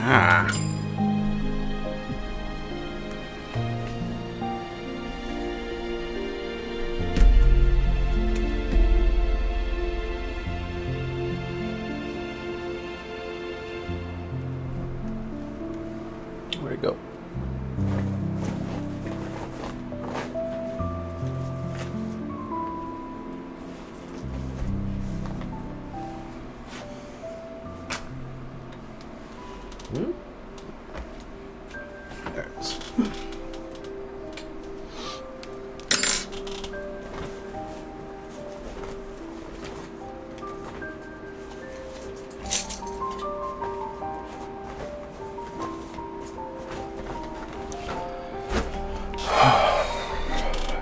Ah. Where'd it go? There it is.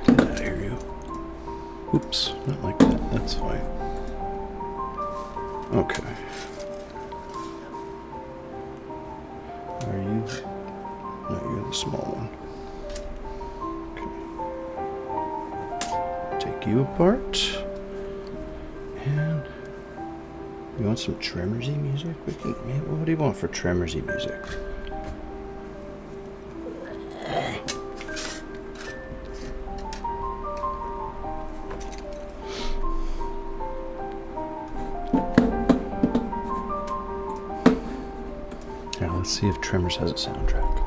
Get out of here, you. Oops, not like that. That's fine. Okay. Are you? No, you're the small one. Okay. Take you apart. And you want some Tremorsy music? We can. What do you want for Tremorsy music? Now let's see if Tremors has a soundtrack.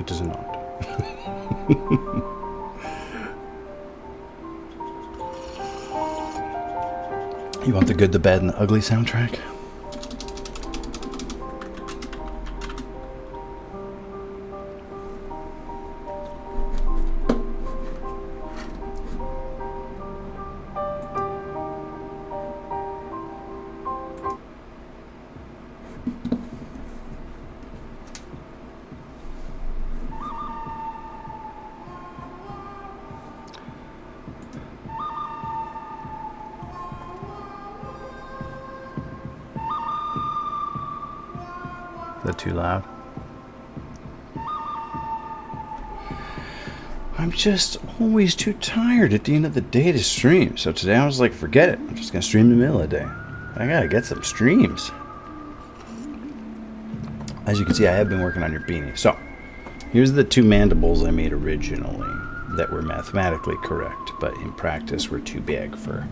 It does not. You want the good, the bad, and the ugly soundtrack? Is that too loud? I'm just always too tired at the end of the day to stream. So today I was like, forget it. I'm just going to stream in the middle of the day. I got to get some streams. As you can see, I have been working on your beanie. So here's the two mandibles I made originally that were mathematically correct, but in practice were too big for,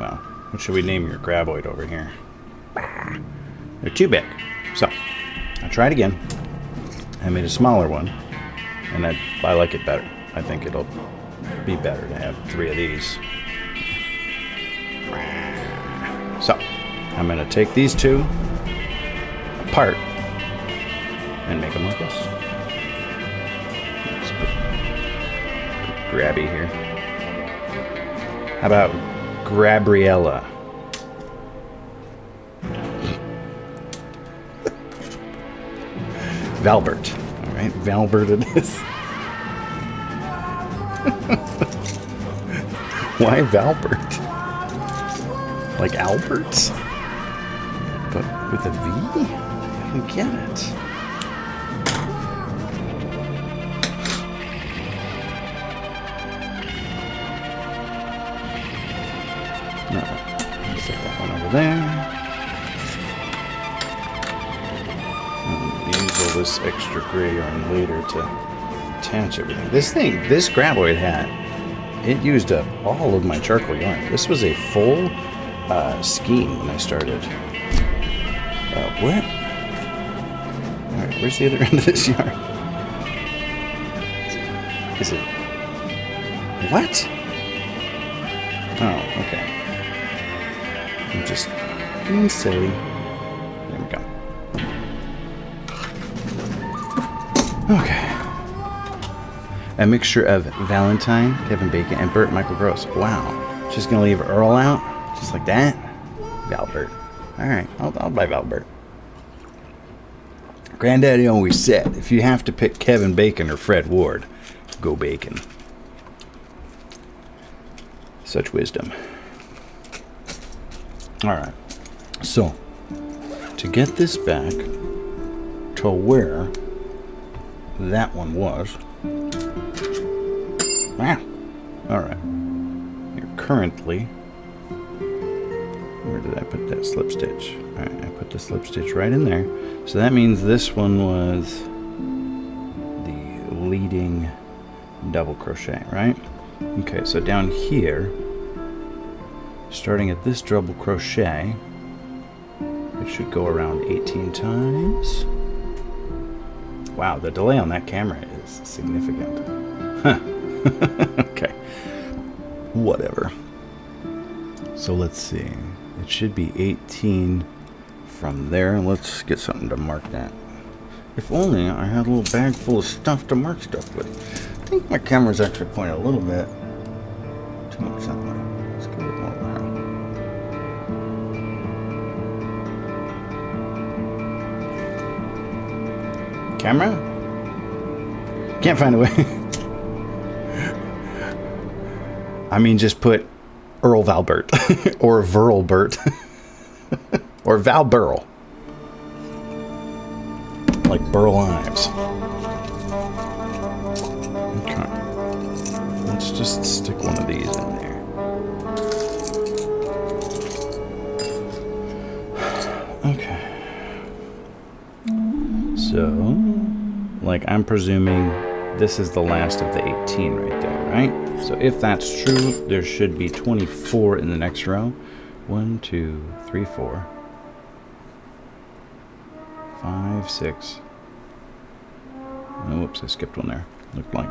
well, what should we name your Graboid over here? They're too big. So I tried again. I made a smaller one, and I like it better. I think it'll be better to have 3 of these. So I'm going to take these two apart and make them like this. Let's put Grabby here. How about Grabriella? Valbert. All right, Valbert it is. Why Valbert? Like Albert's? But with a V? I don't get it. No, set that one over there. Use all this extra gray yarn later to attach everything. This Graboid hat, it used up all of my charcoal yarn. This was a full scheme when I started. What? Alright, where's the other end of this yarn? Is it? What? Oh, okay. I'm just being silly. There we go. Okay. A mixture of Valentine, Kevin Bacon, and Burt Michael Gross. Wow. Just gonna leave Earl out? Just like that? Valbert. Alright, I'll buy Valbert. Granddaddy always said, if you have to pick Kevin Bacon or Fred Ward, go Bacon. Such wisdom. Alright. So, to get this back to where that one was. Alright. You're currently Where did I put that slip stitch? Alright, I put the slip stitch right in there. So that means this one was the leading double crochet, right? Okay, so down here, starting at this double crochet, it should go around 18 times. Wow, the delay on that camera is significant. Huh. Okay. Whatever. So let's see. It should be 18 from there. Let's get something to mark that. If only I had a little bag full of stuff to mark stuff with. I think my camera's actually pointed a little bit too much that way. Let's give it more of that. Camera? Can't find a way. I mean, just put Earl Valbert or Verlbert or Val Burl, like Burl Ives. Okay, let's just stick one of these in there. Okay, so like I'm presuming this is the last of the 18 right there, right? So if that's true, there should be 24 in the next row. 1, 2, 3, 4, 5, 6. Oh, whoops, I skipped one there. Looked like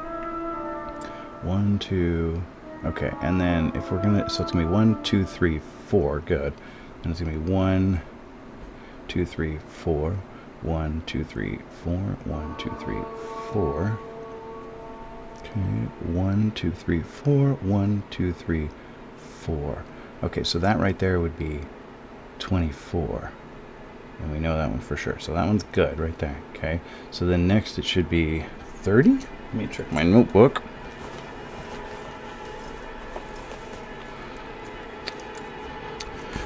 1, 2. Okay, and then if we're gonna, so it's gonna be 1, 2, 3, 4. Good. And it's gonna be 1, 2, 3, 4. 1, 2, 3, 4. 1, 2, 3, 4. Okay, 1, 2, 3, 4, 1, 2, 3, 4. Okay, so that right there would be 24. And we know that one for sure. So that one's good right there. Okay, so then next it should be 30. Let me check my notebook.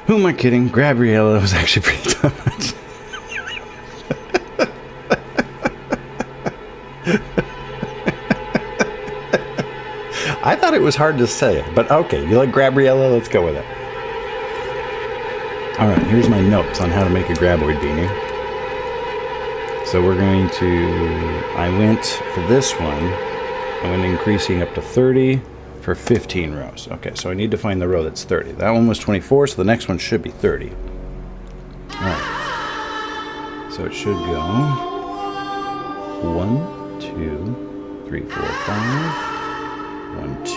Who am I kidding? Gabriella was actually pretty tough. I thought it was hard to say, but okay, you like Gabriella? Let's go with it. All right, here's my notes on how to make a Graboid beanie. So we're going to, I went for this one, I went increasing up to 30 for 15 rows. Okay, so I need to find the row that's 30. That one was 24, so the next one should be 30. All right, so it should go 1, 2, 3, 4, 5. 1, 2,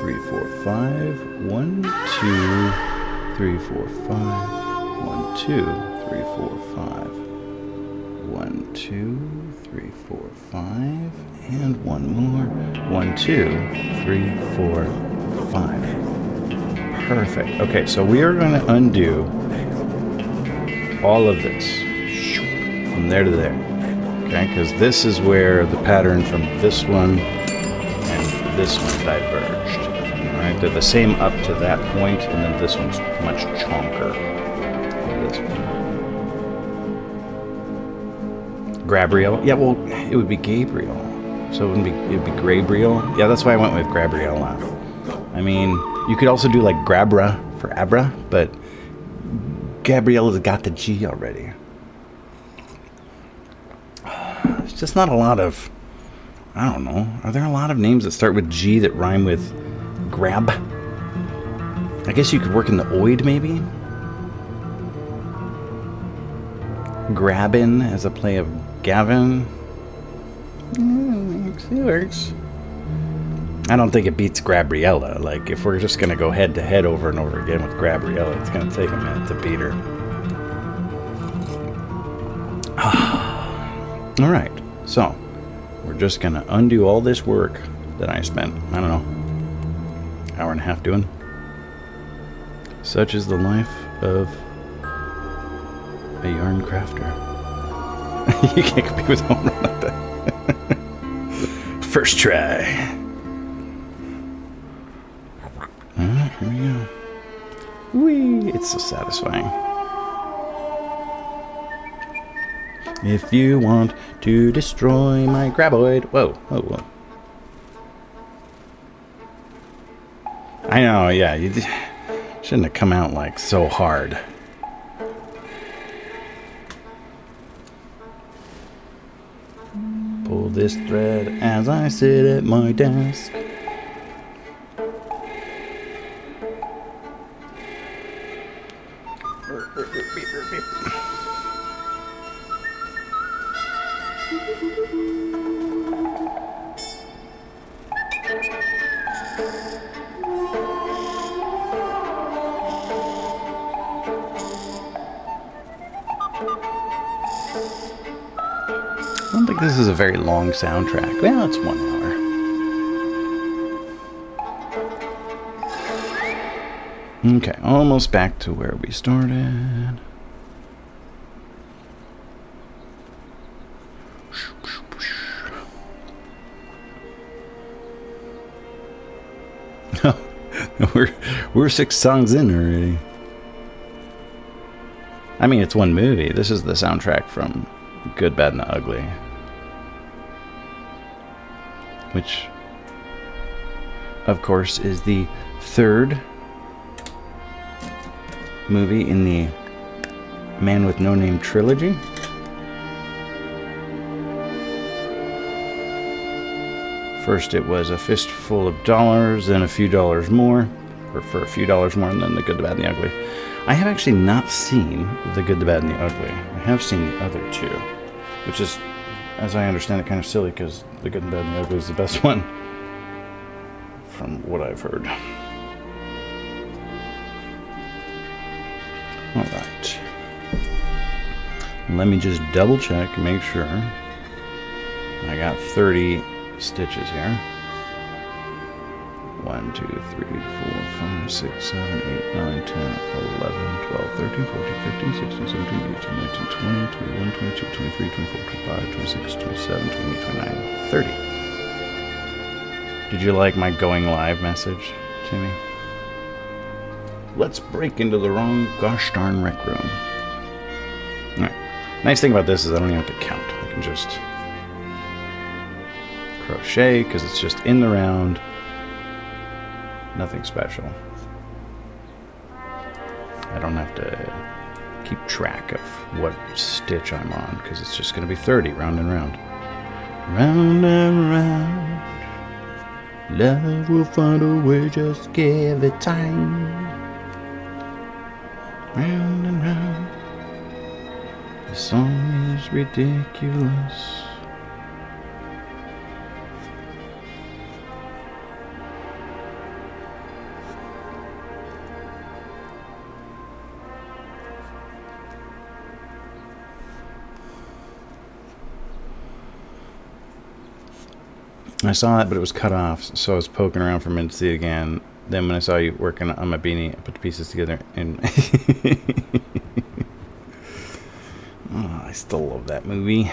3, 4, 5. 1, 2, 3, 4, 5. 1, 2, 3, 4, 5. 1, 2, 3, 4, 5. And one more. 1, 2, 3, 4, 5. Perfect. Okay, so we are going to undo all of this from there to there. Okay, because this is where the pattern from this one and this one diverged. All right, they're the same up to that point, and then this one's much chonker than this one. Gabrielle? Yeah, well, it would be Gabriel. So it would be Gabriel. Yeah, that's why I went with Gabriella. I mean, you could also do like Grabra for Abra, but Gabriella's got the G already. Just not a lot of, I don't know, are there a lot of names that start with G that rhyme with grab? I guess you could work in the oid maybe? Grabbin as a play of Gavin? It works. I don't think it beats Gabriella. Like, if we're just going to go head to head over and over again with Gabriella, it's going to take a minute to beat her. All right. So, we're just going to undo all this work that I spent, I don't know, hour and a half doing. Such is the life of a yarn crafter. You can't compete with home run like that. First try. Here we go. Whee! It's so satisfying. If you want to destroy my Graboid. Whoa, whoa, whoa. I know, yeah. Shouldn't have come out like so hard. Pull this thread as I sit at my desk. I don't think this is a very long soundtrack. Well, it's 1 hour. Okay, almost back to where we started. we're 6 songs in already. I mean, it's one movie. This is the soundtrack from Good, Bad, and the Ugly, which, of course, is the 3rd movie in the Man with No Name trilogy. First, it was A Fistful of Dollars, then A Few Dollars More, or For a Few Dollars More, and then The Good, the Bad, and the Ugly. I have actually not seen The Good, the Bad, and the Ugly. I have seen the other 2, which is, as I understand it, kind of silly because The Good, the Bad, and the Ugly is the best one, from what I've heard. Alright. Let me just double check, make sure. I got 30 stitches here. 1, 2, 3, 4, 5, 6, 7, 8, 9, 10, 11, 12, 13, 14, 15, 16, 17, 18, 19, 20, 21, 22, 23, 24, 25, 26, 27, 28, 29, 30. Did you like my going live message, Timmy? Let's break into the wrong gosh darn rec room. Alright. Nice thing about this is I don't even have to count. I can just crochet because it's just in the round. Nothing special. I don't have to keep track of what stitch I'm on because it's just going to be 30 round and round. Round and round. Love will find a way, just give it time. Round and round. The song is ridiculous. I saw it, but it was cut off, so I was poking around for a minute to see it again. Then when I saw you working on my beanie, I put the pieces together, and oh, I still love that movie.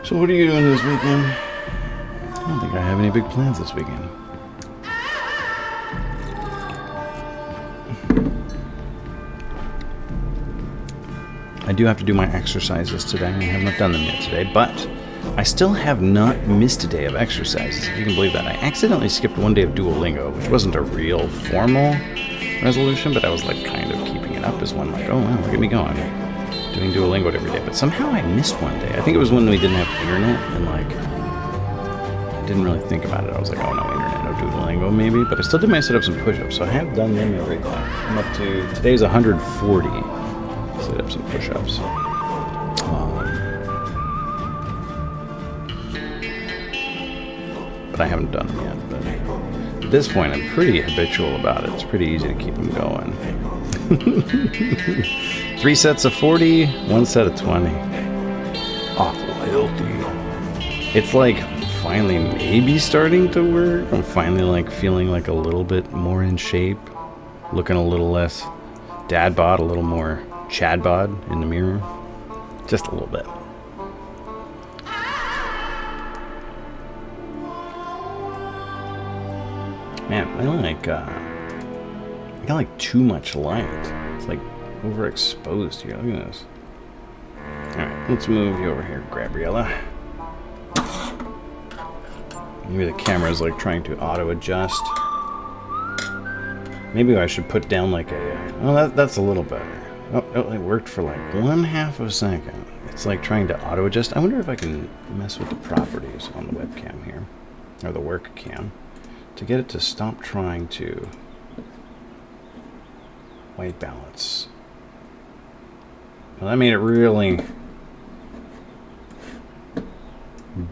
So what are you doing this weekend? I don't think I have any big plans this weekend. I do have to do my exercises today. I have not done them yet today, but I still have not missed a day of exercises, if you can believe that. I accidentally skipped one day of Duolingo, which wasn't a real formal resolution, but I was like kind of keeping it up as one, like, oh wow, look at me going. Doing Duolingo every day, but somehow I missed one day. I think it was when we didn't have internet, and like I didn't really think about it. I was like, oh, no internet, no Duolingo maybe, but I still did my sit-ups and push-ups, so I have done them every day. I'm up to, today's 140 sit-ups and push-ups. But I haven't done them yet. But at this point, I'm pretty habitual about it. It's pretty easy to keep them going. 3 sets of 40, 1 set of 20. Awful healthy. It's like finally maybe starting to work. I'm finally like feeling like a little bit more in shape, looking a little less dad bod, a little more Chad bod in the mirror. Just a little bit. Man, I don't like, I got like too much light. It's like overexposed here. Look at this. Alright, let's move you over here, Gabriella. Maybe the camera's like trying to auto-adjust. Maybe I should put down like a... Oh, that's a little better. Oh, it worked for like 1/2 of a second. It's like trying to auto-adjust. I wonder if I can mess with the properties on the webcam here. Or the work cam. To get it to stop trying to white balance. Well, that made it really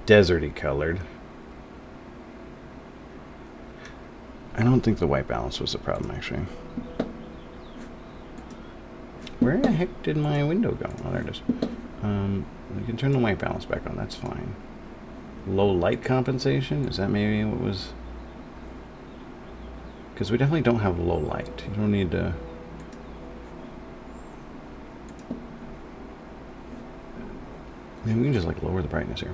deserty colored. I don't think the white balance was the problem, actually. Where the heck did my window go? Oh, there it is. We can turn the white balance back on. That's fine. Low light compensation? Is that maybe what was... Because we definitely don't have low light. You don't need to... Maybe we can just like lower the brightness here.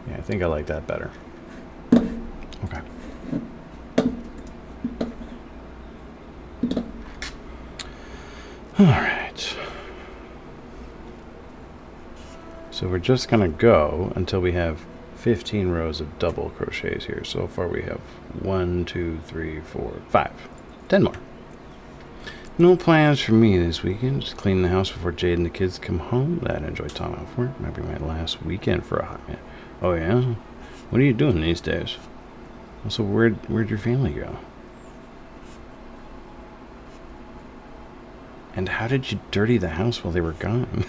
Yeah, I think I like that better. Okay. All right. So we're just gonna go until we have 15 rows of double crochets here. So far we have 1, 2, 3, 4, 5. 10 more. No plans for me this weekend. Just clean the house before Jade and the kids come home. That enjoy time off work. Might be my last weekend for a hot minute. Oh yeah? What are you doing these days? Also, where'd your family go? And how did you dirty the house while they were gone?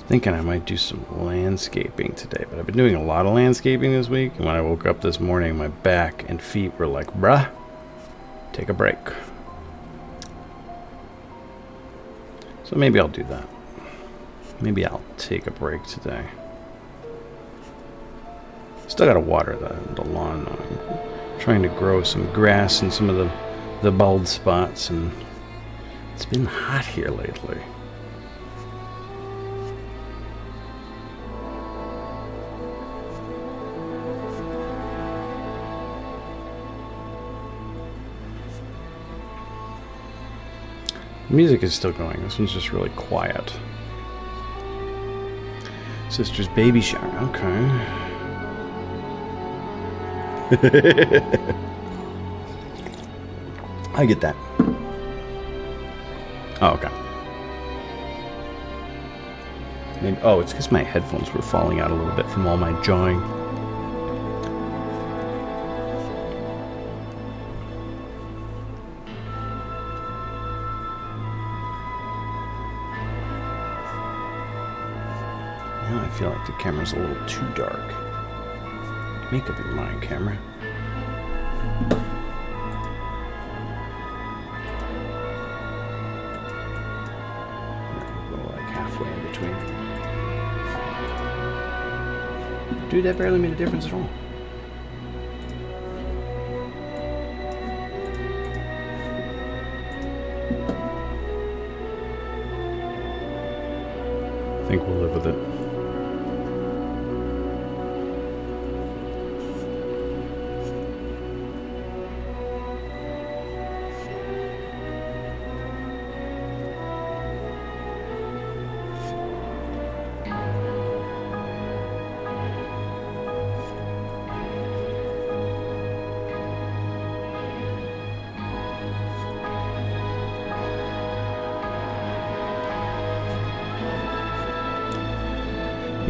Thinking I might do some landscaping today, but I've been doing a lot of landscaping this week, and when I woke up this morning, my back and feet were like, bruh, take a break. So maybe I'll do that. Maybe I'll take a break today. Still gotta water the lawn. I'm trying to grow some grass in some of the bald spots, and it's been hot here lately. The music is still going. This one's just really quiet. Sister's baby shower. Okay. I get that. Oh, okay. Maybe, oh, it's because my headphones were falling out a little bit from all my jawing. I feel like the camera's a little too dark. Make up your mind, camera. Go like halfway in between. Dude, that barely made a difference at all. I think we'll live with it.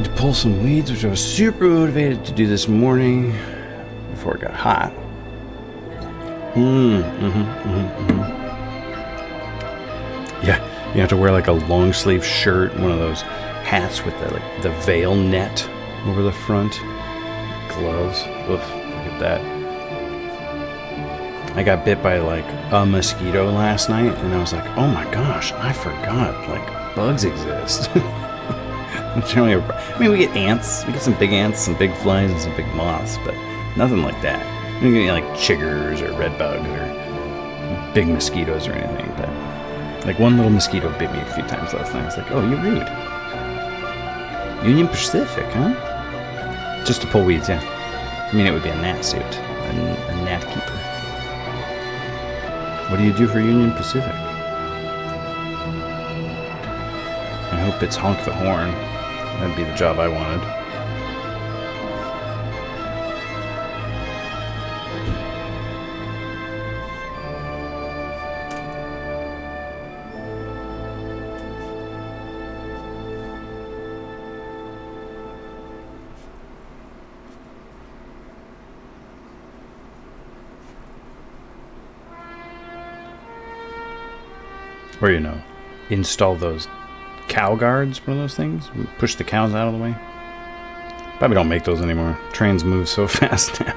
To pull some weeds, which I was super motivated to do this morning before it got hot. Yeah, you have to wear like a long sleeve shirt, one of those hats with the veil net over the front. gloves. Oof, look at that. I got bit by like a mosquito last night, and I was like, oh my gosh, I forgot like bugs exist. I mean, we get ants. We get some big ants, some big flies, and some big moths, but nothing like that. We don't get like chiggers or red bugs or big mosquitoes or anything. But like one little mosquito bit me a few times last night. I was like, oh, you're rude. Union Pacific, huh? Just to pull weeds, yeah. I mean, it would be a gnat suit, a gnat keeper. What do you do for Union Pacific? I hope it's honk the horn. That'd be the job I wanted. Or, you know, install those cow guards, one of those things. Push the cows out of the way. Probably don't make those anymore. Trains move so fast now.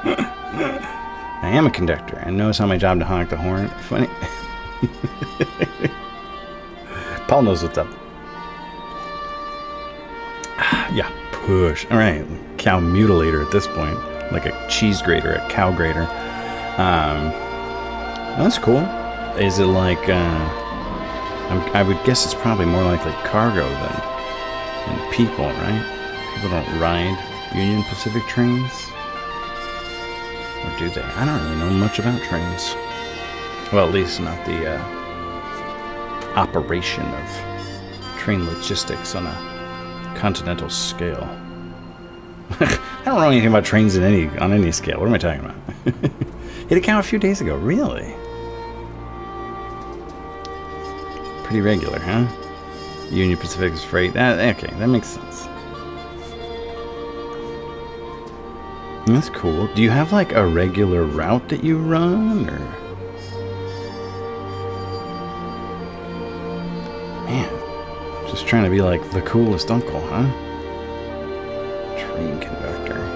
I am a conductor, and know it's not my job to honk the horn. Funny. Paul knows what's up. Yeah, push. All right, cow mutilator at this point, like a cheese grater, a cow grater. That's cool. Is it like? I would guess it's probably more likely cargo than people, right? People don't ride Union Pacific trains, or do they? I don't really know much about trains. Well, at least not the operation of train logistics on a continental scale. I don't know anything about trains on any scale. What am I talking about? Hit a cow a few days ago. Really? Pretty regular, huh? Union Pacific's freight. Okay, that makes sense. That's cool. Do you have like a regular route that you run, or? Man, just trying to be like the coolest uncle, huh? Train conductor.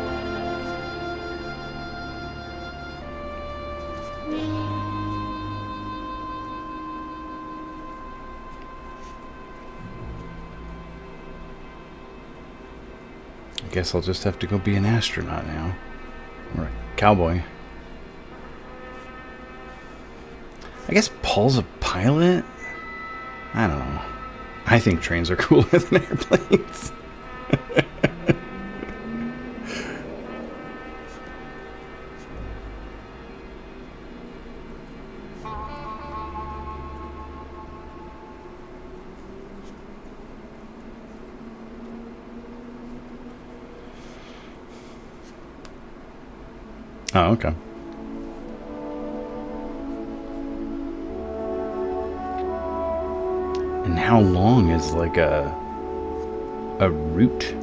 Guess I'll just have to go be an astronaut now. Or a cowboy. I guess Paul's a pilot? I don't know. I think trains are cooler than airplanes. Oh, okay. And how long is like a route?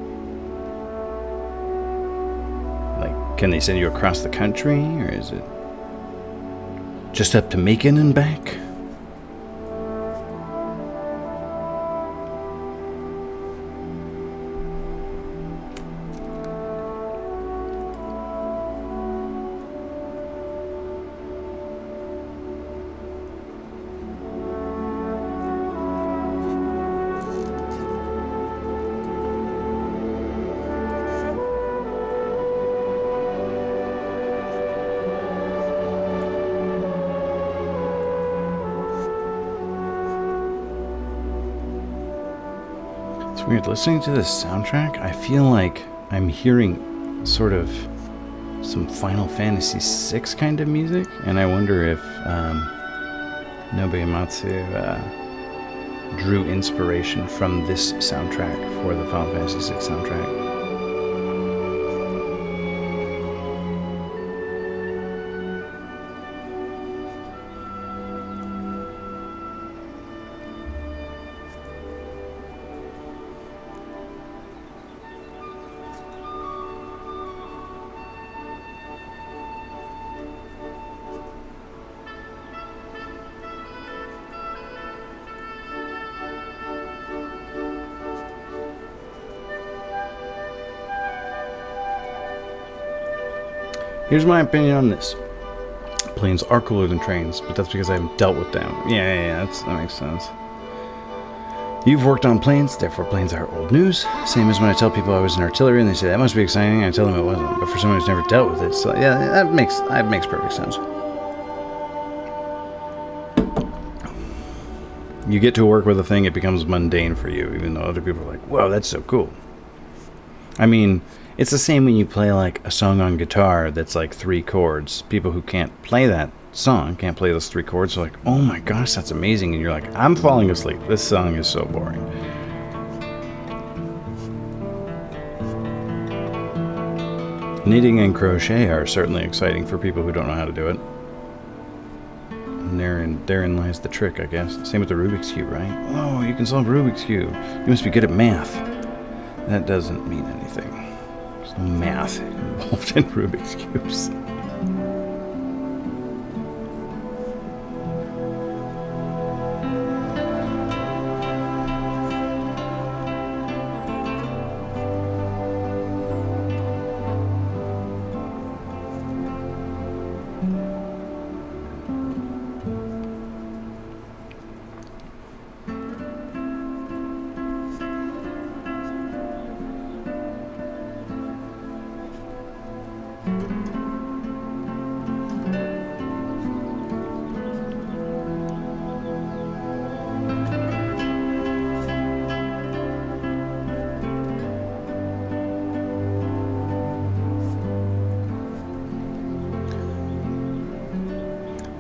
Like, can they send you across the country, or is it just up to Macon and back? It's weird, listening to this soundtrack, I feel like I'm hearing sort of some Final Fantasy VI kind of music, and I wonder if Nobuyamatsu drew inspiration from this soundtrack for the Final Fantasy VI soundtrack. Here's my opinion on this. Planes are cooler than trains, but that's because I haven't dealt with them. Yeah, that makes sense. You've worked on planes, therefore planes are old news. Same as when I tell people I was in artillery and they say that must be exciting, and I tell them it wasn't. But for someone who's never dealt with it, so yeah, that makes perfect sense. You get to work with a thing, it becomes mundane for you, even though other people are like, "Whoa, that's so cool." I mean, it's the same when you play like a song on guitar that's like 3 chords. People who can't play that song, can't play those 3 chords, are like, "Oh my gosh, that's amazing." And you're like, "I'm falling asleep. This song is so boring." Knitting and crochet are certainly exciting for people who don't know how to do it. And therein lies the trick, I guess. Same with the Rubik's Cube, right? Oh, you can solve Rubik's Cube. You must be good at math. That doesn't mean anything. There's no math involved in Rubik's Cubes.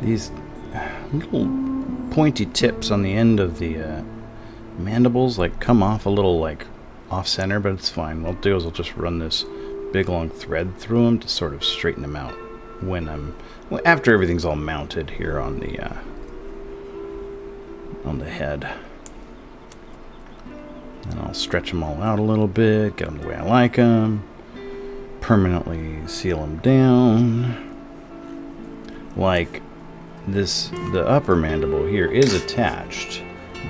These little pointy tips on the end of the mandibles like come off a little like off center, but it's fine. What I'll do is I'll just run this big long thread through them to sort of straighten them out after everything's all mounted here on the head. And I'll stretch them all out a little bit, get them the way I like them, permanently seal them down. Like the upper mandible here is attached,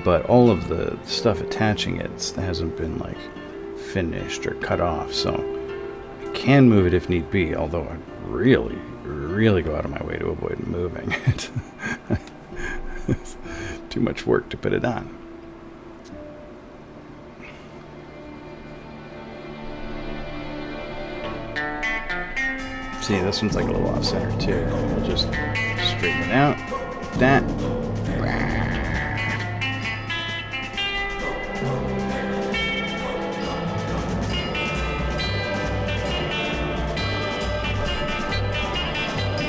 but all of the stuff attaching it hasn't been like finished or cut off, so I can move it if need be, although I really go out of my way to avoid moving it. It's too much work to put it on. See, this one's like a little off center too. We'll just straighten it out. That.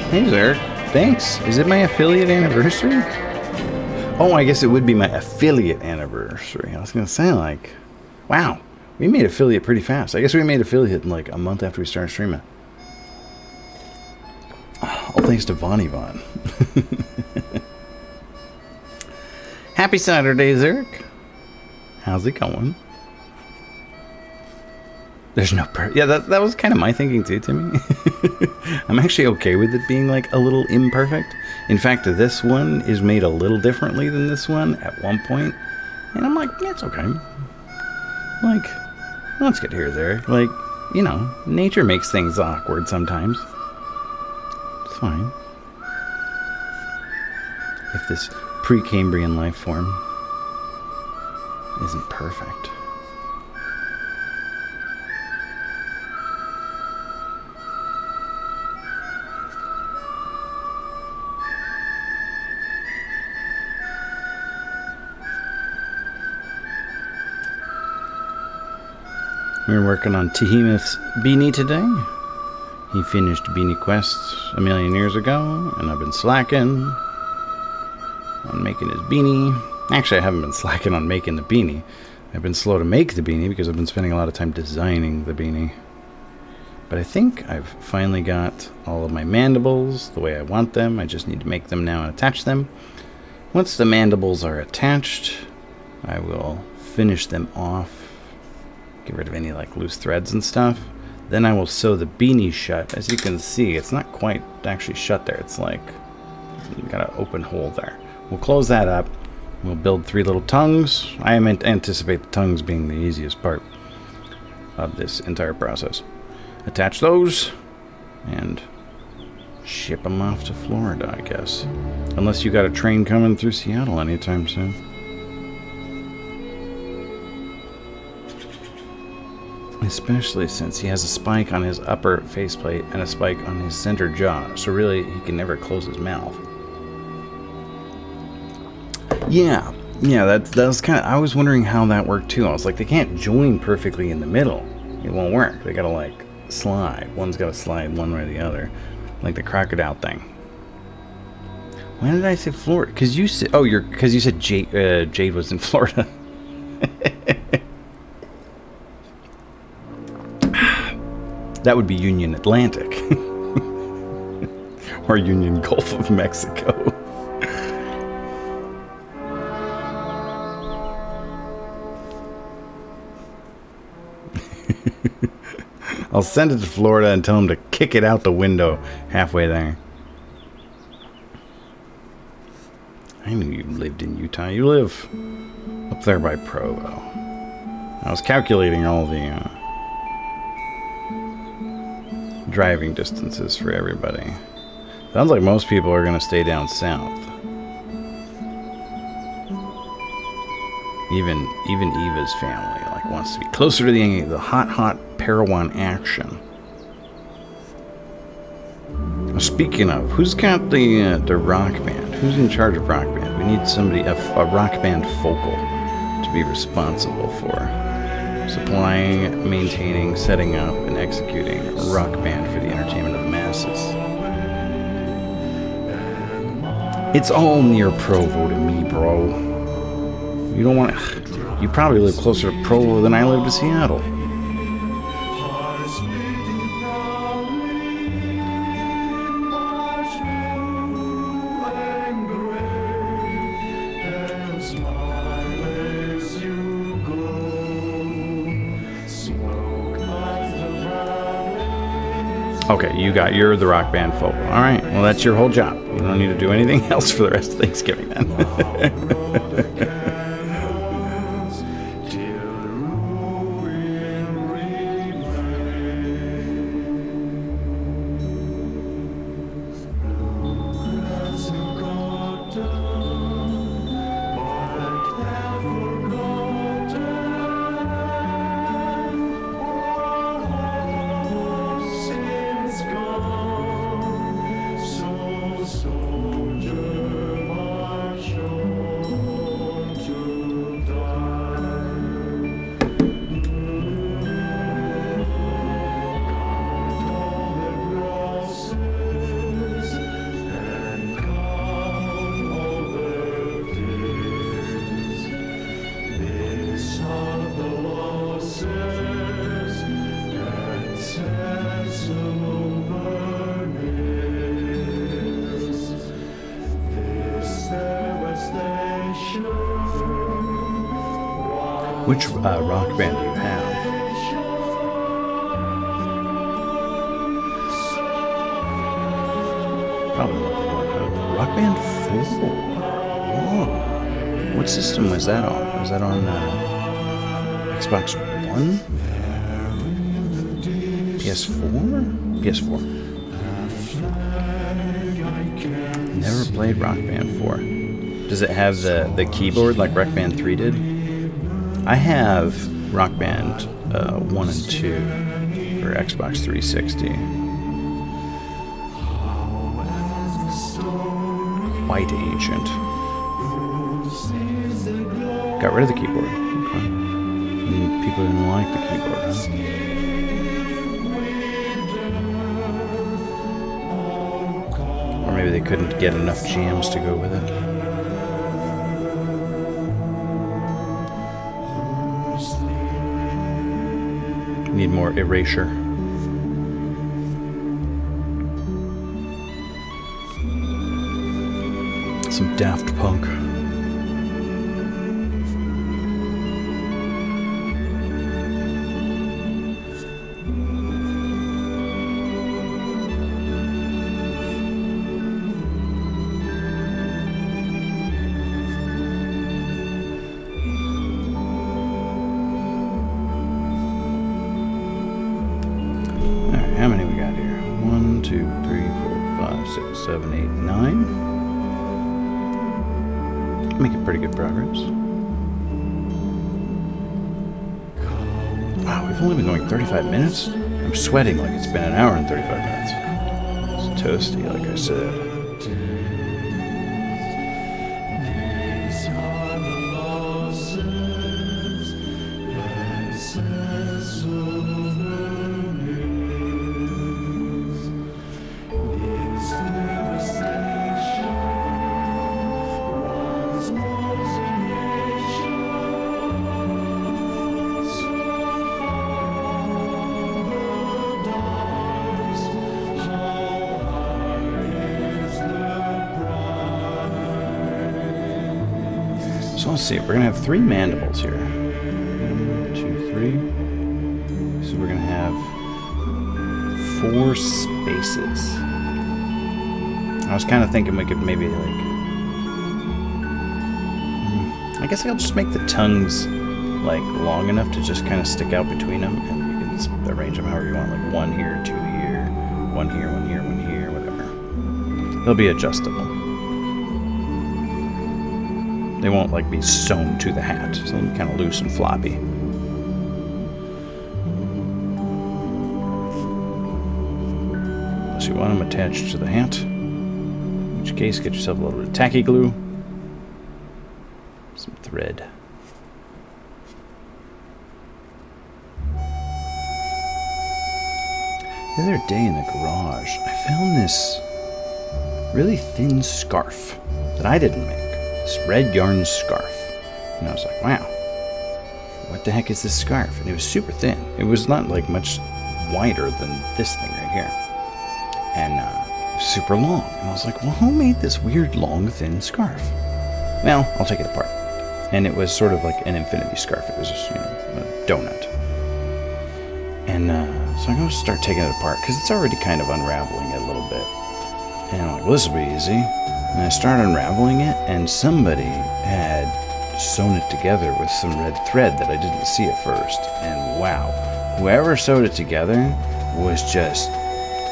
Hey there. Thanks. Is it my affiliate anniversary? Oh, I guess it would be my affiliate anniversary. I was going to say, like, wow, we made affiliate pretty fast. I guess we made affiliate in like a month after we started streaming. All thanks to Vonnie Von. Happy Saturday, Zerk. How's it going? There's no yeah, that was kind of my thinking too, Timmy. I'm actually okay with it being like a little imperfect. In fact, this one is made a little differently than this one at one point, and I'm like, yeah, it's okay. Like, let's get here, there. Like, you know, nature makes things awkward sometimes. It's fine. If this Precambrian life form isn't perfect. We were working on Tehemith's Beanie today. He finished Beanie Quests a million years ago, and I've been slacking on making his beanie. Actually, I haven't been slacking on making the beanie. I've been slow to make the beanie because I've been spending a lot of time designing the beanie. But I think I've finally got all of my mandibles the way I want them. I just need to make them now and attach them. Once the mandibles are attached, I will finish them off. Get rid of any like loose threads and stuff. Then I will sew the beanie shut. As you can see, it's not quite actually shut there. It's like you got an open hole there. We'll close that up. We'll build 3 little tongues. I anticipate the tongues being the easiest part of this entire process. Attach those, and ship them off to Florida, I guess. Unless you got a train coming through Seattle anytime soon. Especially since he has a spike on his upper faceplate and a spike on his center jaw. So really, he can never close his mouth. Yeah, that's kind of... I was wondering how that worked too. I was like, they can't join perfectly in the middle. It won't work. They gotta like slide. One's gotta slide one way or the other. Like the crocodile thing. When did I say Florida? Because you said... Oh, because you said Jade was in Florida. That would be Union Atlantic. Or Union Gulf of Mexico. I'll send it to Florida and tell him to kick it out the window halfway there. I knew you lived in Utah. You live up there by Provo. I was calculating all the driving distances for everybody. Sounds like most people are going to stay down south. Even Eva's family wants to be closer to the hot Parowan action. Speaking of, who's got the rock band? Who's in charge of rock band? We need somebody, a rock band focal, to be responsible for supplying, maintaining, setting up, and executing a rock band for the entertainment of the masses. It's all near Provo to me, bro. You don't want to... You probably live closer to Provo than I live to Seattle. Okay, you're the rock band folk. All right, well, that's your whole job. You don't need to do anything else for the rest of Thanksgiving then. Which rock band do you have? Probably Rock Band 4. Whoa. What system was that on? Was that on Xbox One? PS4? PS4. Never played Rock Band 4. Does it have the keyboard like Rock Band 3 did? I have Rock Band 1 and 2 for Xbox 360. White Agent. Got rid of the keyboard. Okay. People didn't like the keyboard, huh? Or maybe they couldn't get enough jams to go with it. Need more erasure. Some Daft Punk. How many we got here? 1, 2, 3, 4, 5, 6, 7, 8, 9. Making pretty good progress. Wow, we've only been going 35 minutes? I'm sweating like it's been an hour and 35 minutes. It's toasty, like I said. So let's see, we're going to have 3 mandibles here. 1, 2, 3. So we're going to have 4 spaces. I was kind of thinking we could maybe like... I guess I'll just make the tongues like long enough to just kind of stick out between them, and you can arrange them however you want, like 1 here, 2 here, 1 here, 1 here, 1 here, whatever. They'll be adjustable. They won't like be sewn to the hat, so they'll be kind of loose and floppy. Unless you want them attached to the hat, in which case get yourself a little bit of tacky glue, some thread. The other day in the garage, I found this really thin scarf that I didn't make. This red yarn scarf. And I was like, wow, what the heck is this scarf? And it was super thin. It was not like much wider than this thing right here. And super long. And I was like, well, who made this weird, long, thin scarf? Well, I'll take it apart. And it was sort of like an infinity scarf. It was just, you know, a donut. And so I'm going to start taking it apart because it's already kind of unraveling it a little bit. And I'm like, well, this will be easy. And I started unraveling it, and somebody had sewn it together with some red thread that I didn't see at first. And wow, whoever sewed it together was just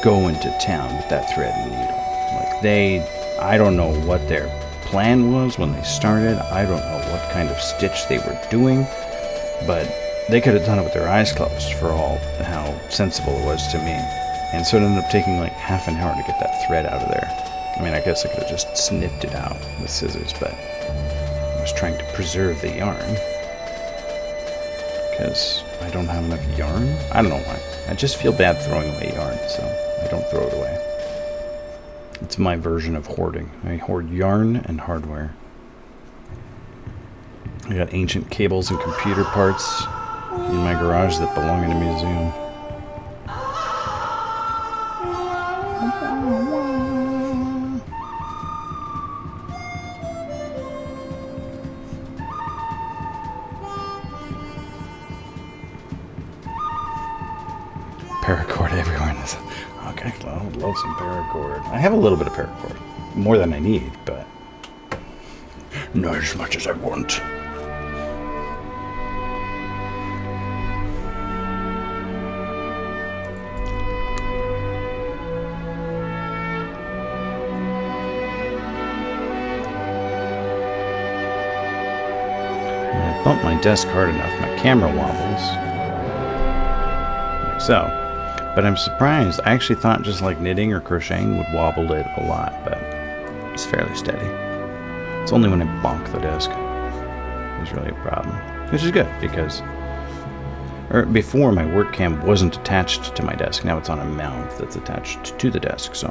going to town with that thread and needle. Like I don't know what their plan was when they started. I don't know what kind of stitch they were doing, but they could have done it with their eyes closed for all how sensible it was to me. And so it ended up taking like half an hour to get that thread out of there. I mean, I guess I could have just snipped it out with scissors, but I was trying to preserve the yarn because I don't have enough yarn. I don't know why. I just feel bad throwing away yarn, so I don't throw it away. It's my version of hoarding. I hoard yarn and hardware. I got ancient cables and computer parts in my garage that belong in a museum. Paracord everywhere in this. Okay, I would love some paracord. I have a little bit of paracord. More than I need, but not as much as I want. When I bump my desk hard enough, my camera wobbles. Like so. But I'm surprised. I actually thought just like knitting or crocheting would wobble it a lot, but it's fairly steady. It's only when I bonk the desk there's really a problem, which is good because before my work cam wasn't attached to my desk. Now it's on a mount that's attached to the desk, so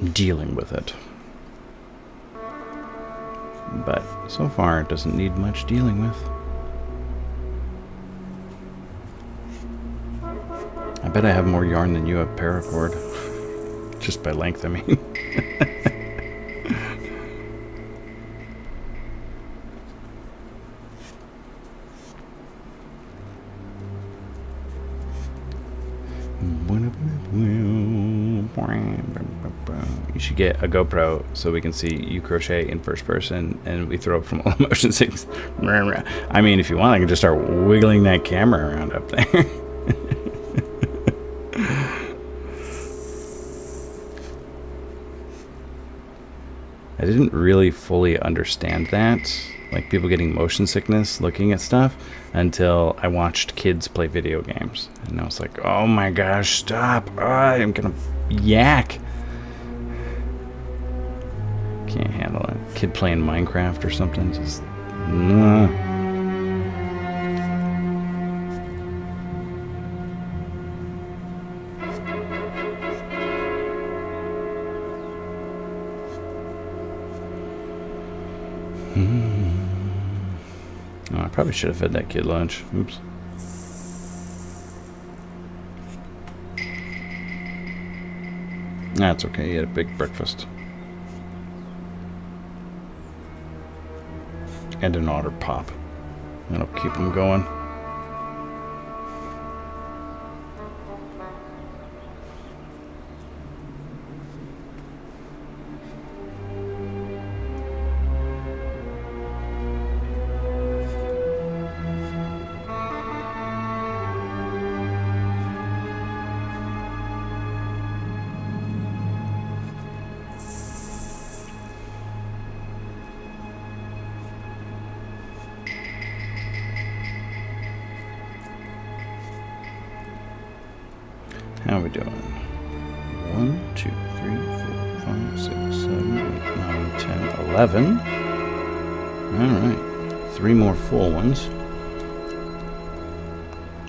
I'm dealing with it. But so far it doesn't need much dealing with. I bet I have more yarn than you have paracord. Just by length, I mean. You should get a GoPro so we can see you crochet in first person and we throw up from all the motion signals. I mean, if you want, I can just start wiggling that camera around up there. I didn't really fully understand that, like people getting motion sickness looking at stuff, until I watched kids play video games. And I was like, oh my gosh, stop. I'm gonna yak. Can't handle it. Kid playing Minecraft or something, just... Oh, I probably should have fed that kid lunch. Oops. That's okay. He had a big breakfast. And an otter pop. That'll keep him going. How are we doing? 1, 2, 3, 4, 5, 6, 7, 8, 9, 10, 11. Alright. 3 more full ones.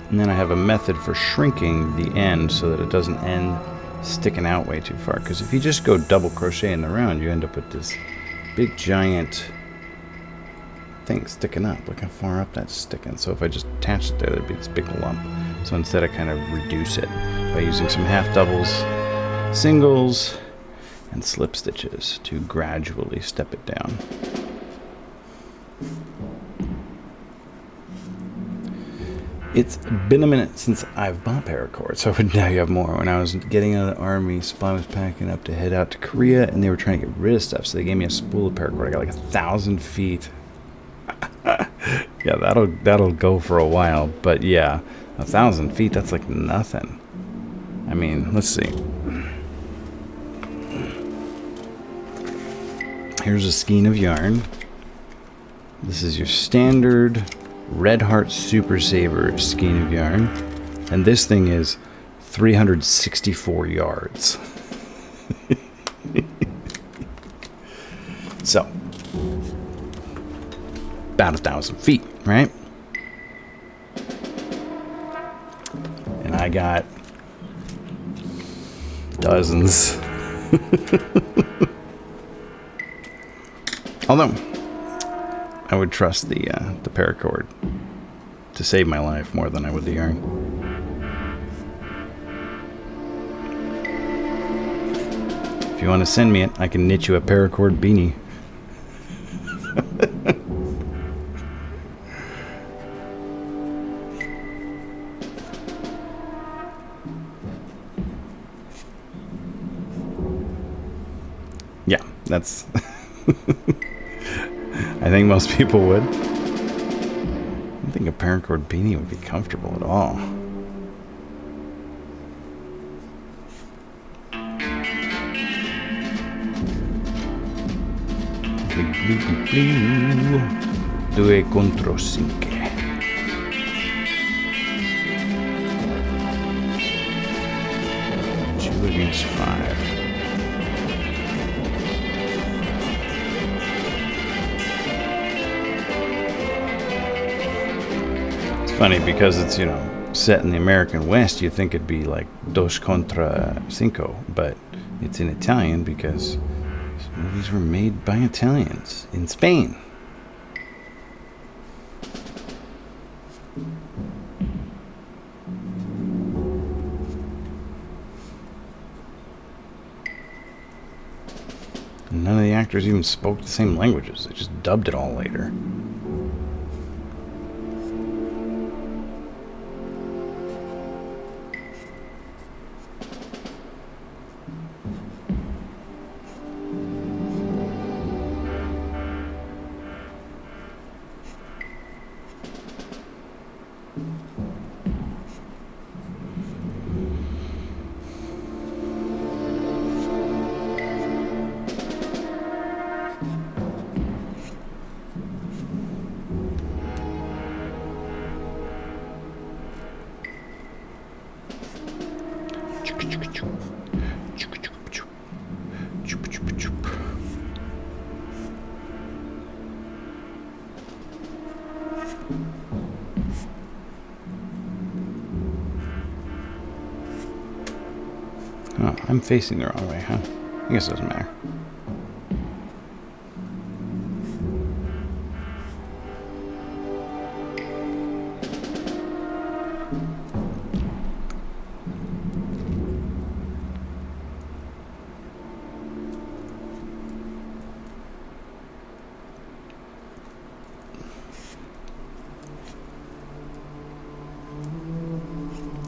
And then I have a method for shrinking the end so that it doesn't end sticking out way too far. Because if you just go double crochet in the round, you end up with this big giant thing sticking up. Look how far up that's sticking. So if I just attach it there, there'd be this big lump. So instead I kind of reduce it by using some half doubles, singles, and slip stitches to gradually step it down. It's been a minute since I've bought paracord, so now you have more. When I was getting out of the army, Supply was packing up to head out to Korea, and they were trying to get rid of stuff, so they gave me a spool of paracord. I got like 1,000 feet. Yeah, that'll go for a while, but yeah, 1,000 feet, that's like nothing. I mean, let's see. Here's a skein of yarn. This is your standard Red Heart Super Saver skein of yarn. And this thing is 364 yards. So, about 1,000 feet, right? And I got dozens. Although I would trust the paracord to save my life more than I would the yarn. If you want to send me it, I can knit you a paracord beanie. Yeah, that's... I think most people would. I don't think a paracord beanie would be comfortable at all. Due contro cinque. 2 against 5. Funny because it's, you know, set in the American West, you think it'd be like dos contra cinco, but it's in Italian because these movies were made by Italians in Spain. And none of the actors even spoke the same languages. They just dubbed it all later. Oh, I'm facing the wrong way, huh? I guess it doesn't matter.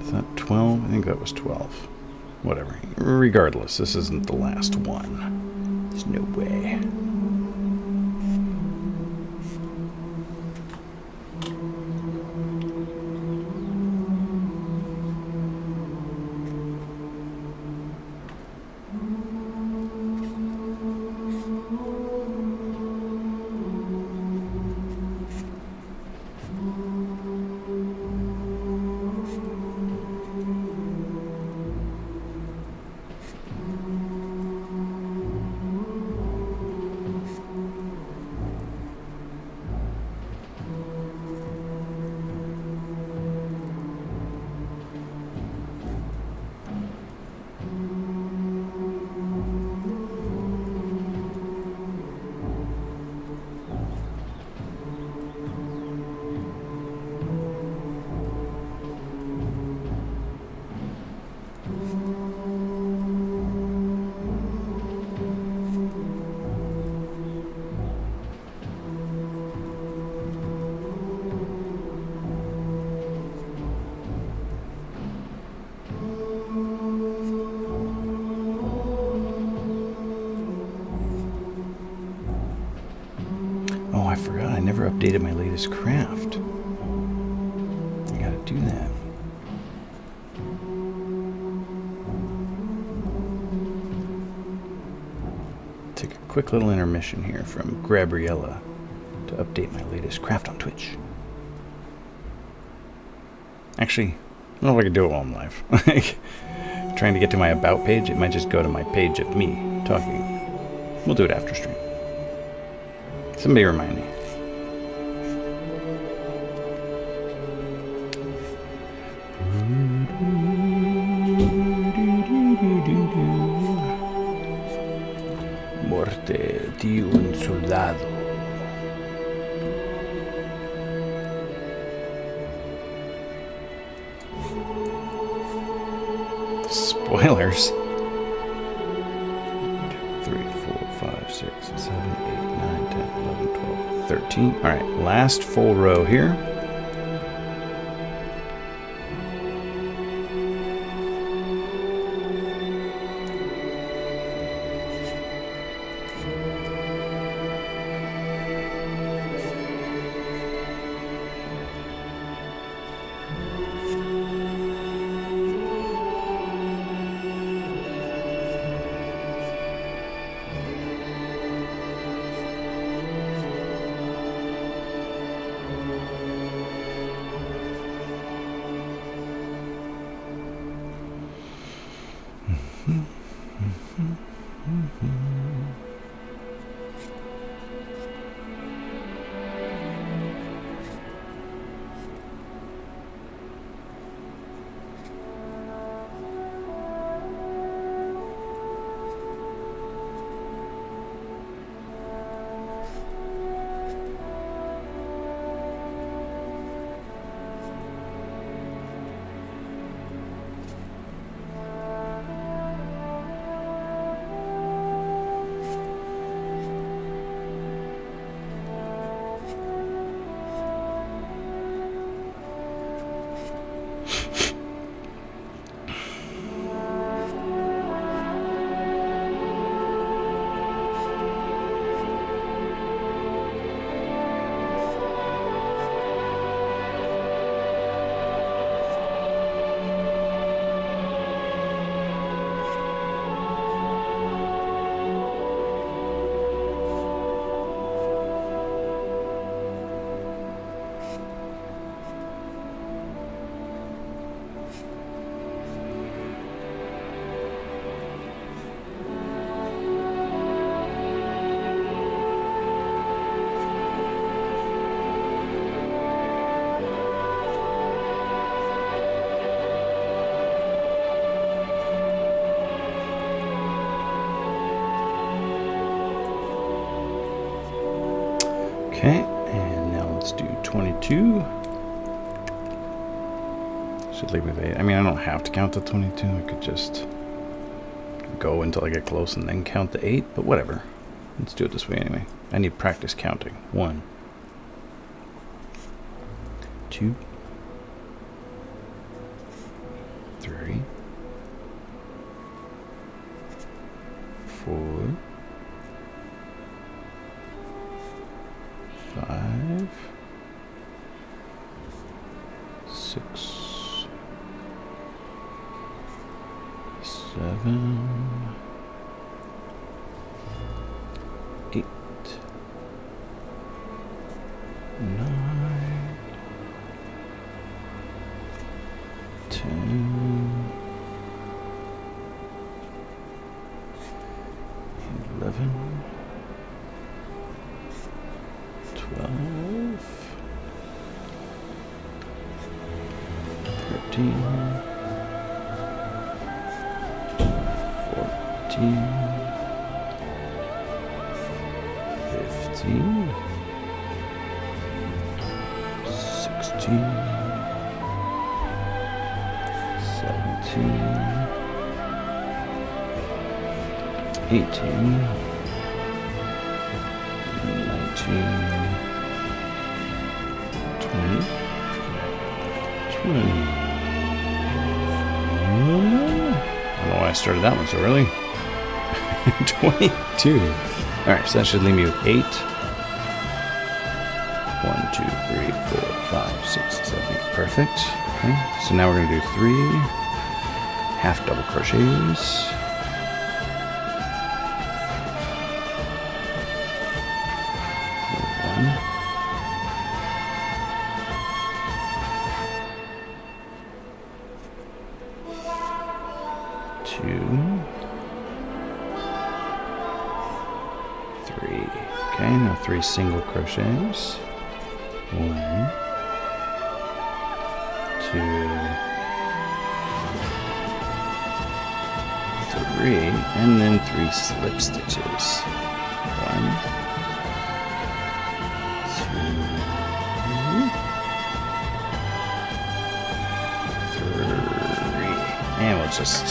Is that 12? I think that was 12. Whatever. Regardless, this isn't the last one. There's no way. Oh, I forgot. I never updated my latest craft. I gotta do that. Take a quick little intermission here from Gabriella to update my latest craft on Twitch. Actually, I don't know if I can do it while I'm live. Trying to get to my About page, it might just go to my page of me talking. We'll do it after stream. Somebody remind me. Muerte de un soldado. Spoilers. 3, 4, 5, 6, 7, 8, 9, 10, 11, 12, 13. All right, last full row here. Okay, and now let's do 22. Should leave with 8. I mean, I don't have to count to 22. I could just go until I get close and then count to 8, but whatever. Let's do it this way anyway. I need practice counting. 1, 2, 3, 4, 5, 6, 7, 8, 9, 10, 11, 12, 13, 14, 15, 16, 17, 18, 19, 20, 21. I don't know why I started that one so early. 22. Alright, so that should leave me with 8. 1, 2, 3, 4, 5, 6, 7, 8. Perfect. Okay, so now we're going to do 3 half double crochets. 1, 2, 3. Okay, now 3 single crochets. 1, 2, 3, and then 3 slip stitches. 1, 2, 3, and we'll just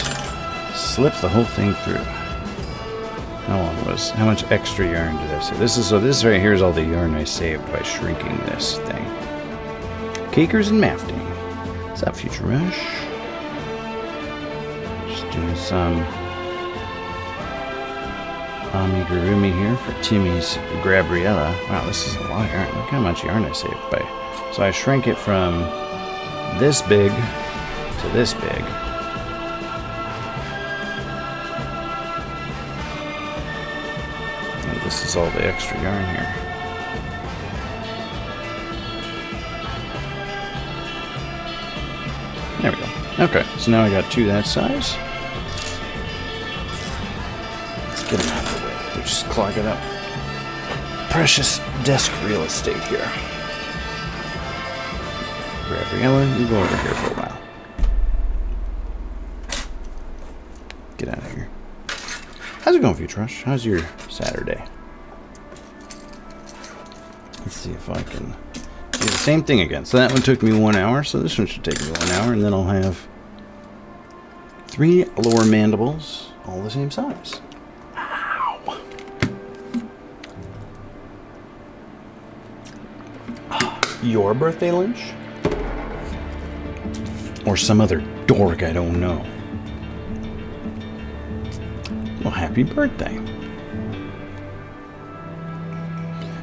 slip the whole thing through. How much extra yarn did I save? This right here is all the yarn I saved by shrinking this thing. Cakers and mafting. What's up, Future Rush? Just doing some amigurumi here for Timmy's Gabriella. Wow, this is a lot of yarn. Look how much yarn I saved by. So I shrank it from this big to this big. This is all the extra yarn here. There we go. Okay, so now I got 2 that size. Let's get them out of the way. They're just clogging up precious desk real estate here. Gabriella, you go over here for a while. Get out of here. How's it going, Future Rush? How's your Saturday? Let's see if I can do the same thing again. So that one took me 1 hour, so this one should take me 1 hour, and then I'll have 3 lower mandibles, all the same size. Ow! Your birthday lunch? Or some other dork I don't know. Well, happy birthday.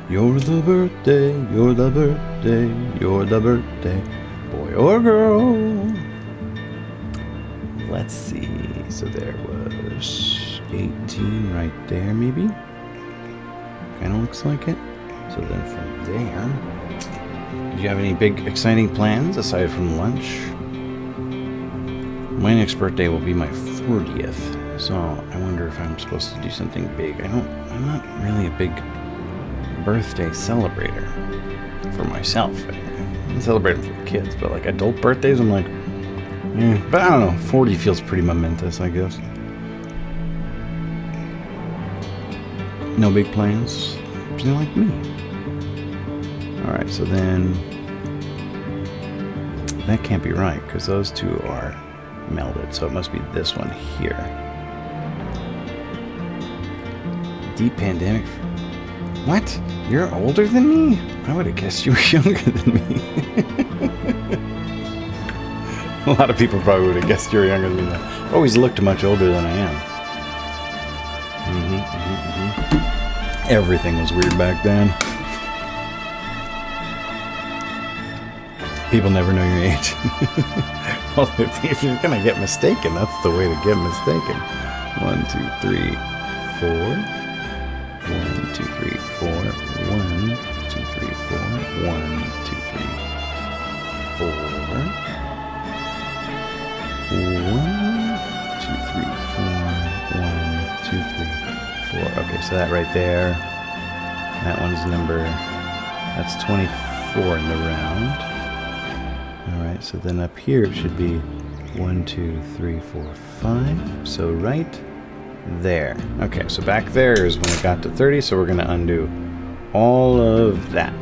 You're the birthday, you're the birthday, you're the birthday, boy or girl. Let's see, so there was 18 right there maybe. Kind of looks like it. So then from there, do you have any big exciting plans aside from lunch? My next birthday will be my 40th, so I wonder if I'm supposed to do something big. I'm not really a big birthday celebrator for myself. I celebrate them for the kids, but like adult birthdays, I'm like, but I don't know, 40 feels pretty momentous, I guess. No big plans. You're like me. Alright, so then... that can't be right, because those two are melded, so it must be this one here. Deep pandemic... What? You're older than me? I would have guessed you were younger than me. A lot of people probably would have guessed you were younger than me. I always looked much older than I am. Everything was weird back then. People never know your age. Well, if you're gonna get mistaken, that's the way to get mistaken. 1, 2, 3, 4. 1, 2, 3, 4. 1, 2, 3, 4. 1, 2, 3, 4. 1, 2, 3, 4. 1, 2, 3, 4. Okay, so that right there. That one's number. That's 24 in the round. Alright, so then up here it should be 1, 2, 3, 4, 5. So right there. Okay, so back there is when it got to 30, so we're going to undo all of that.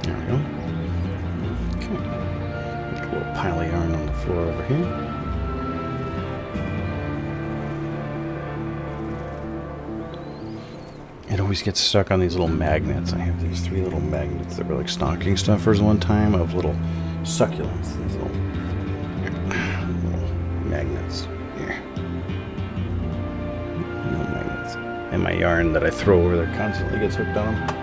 There we go. Okay. Make a little pile of yarn on the floor over here. It always gets stuck on these little magnets. I have these 3 little magnets that were like stocking stuffers one time of little succulents. These little magnets. Here. Little magnets. And my yarn that I throw over there constantly gets hooked on them.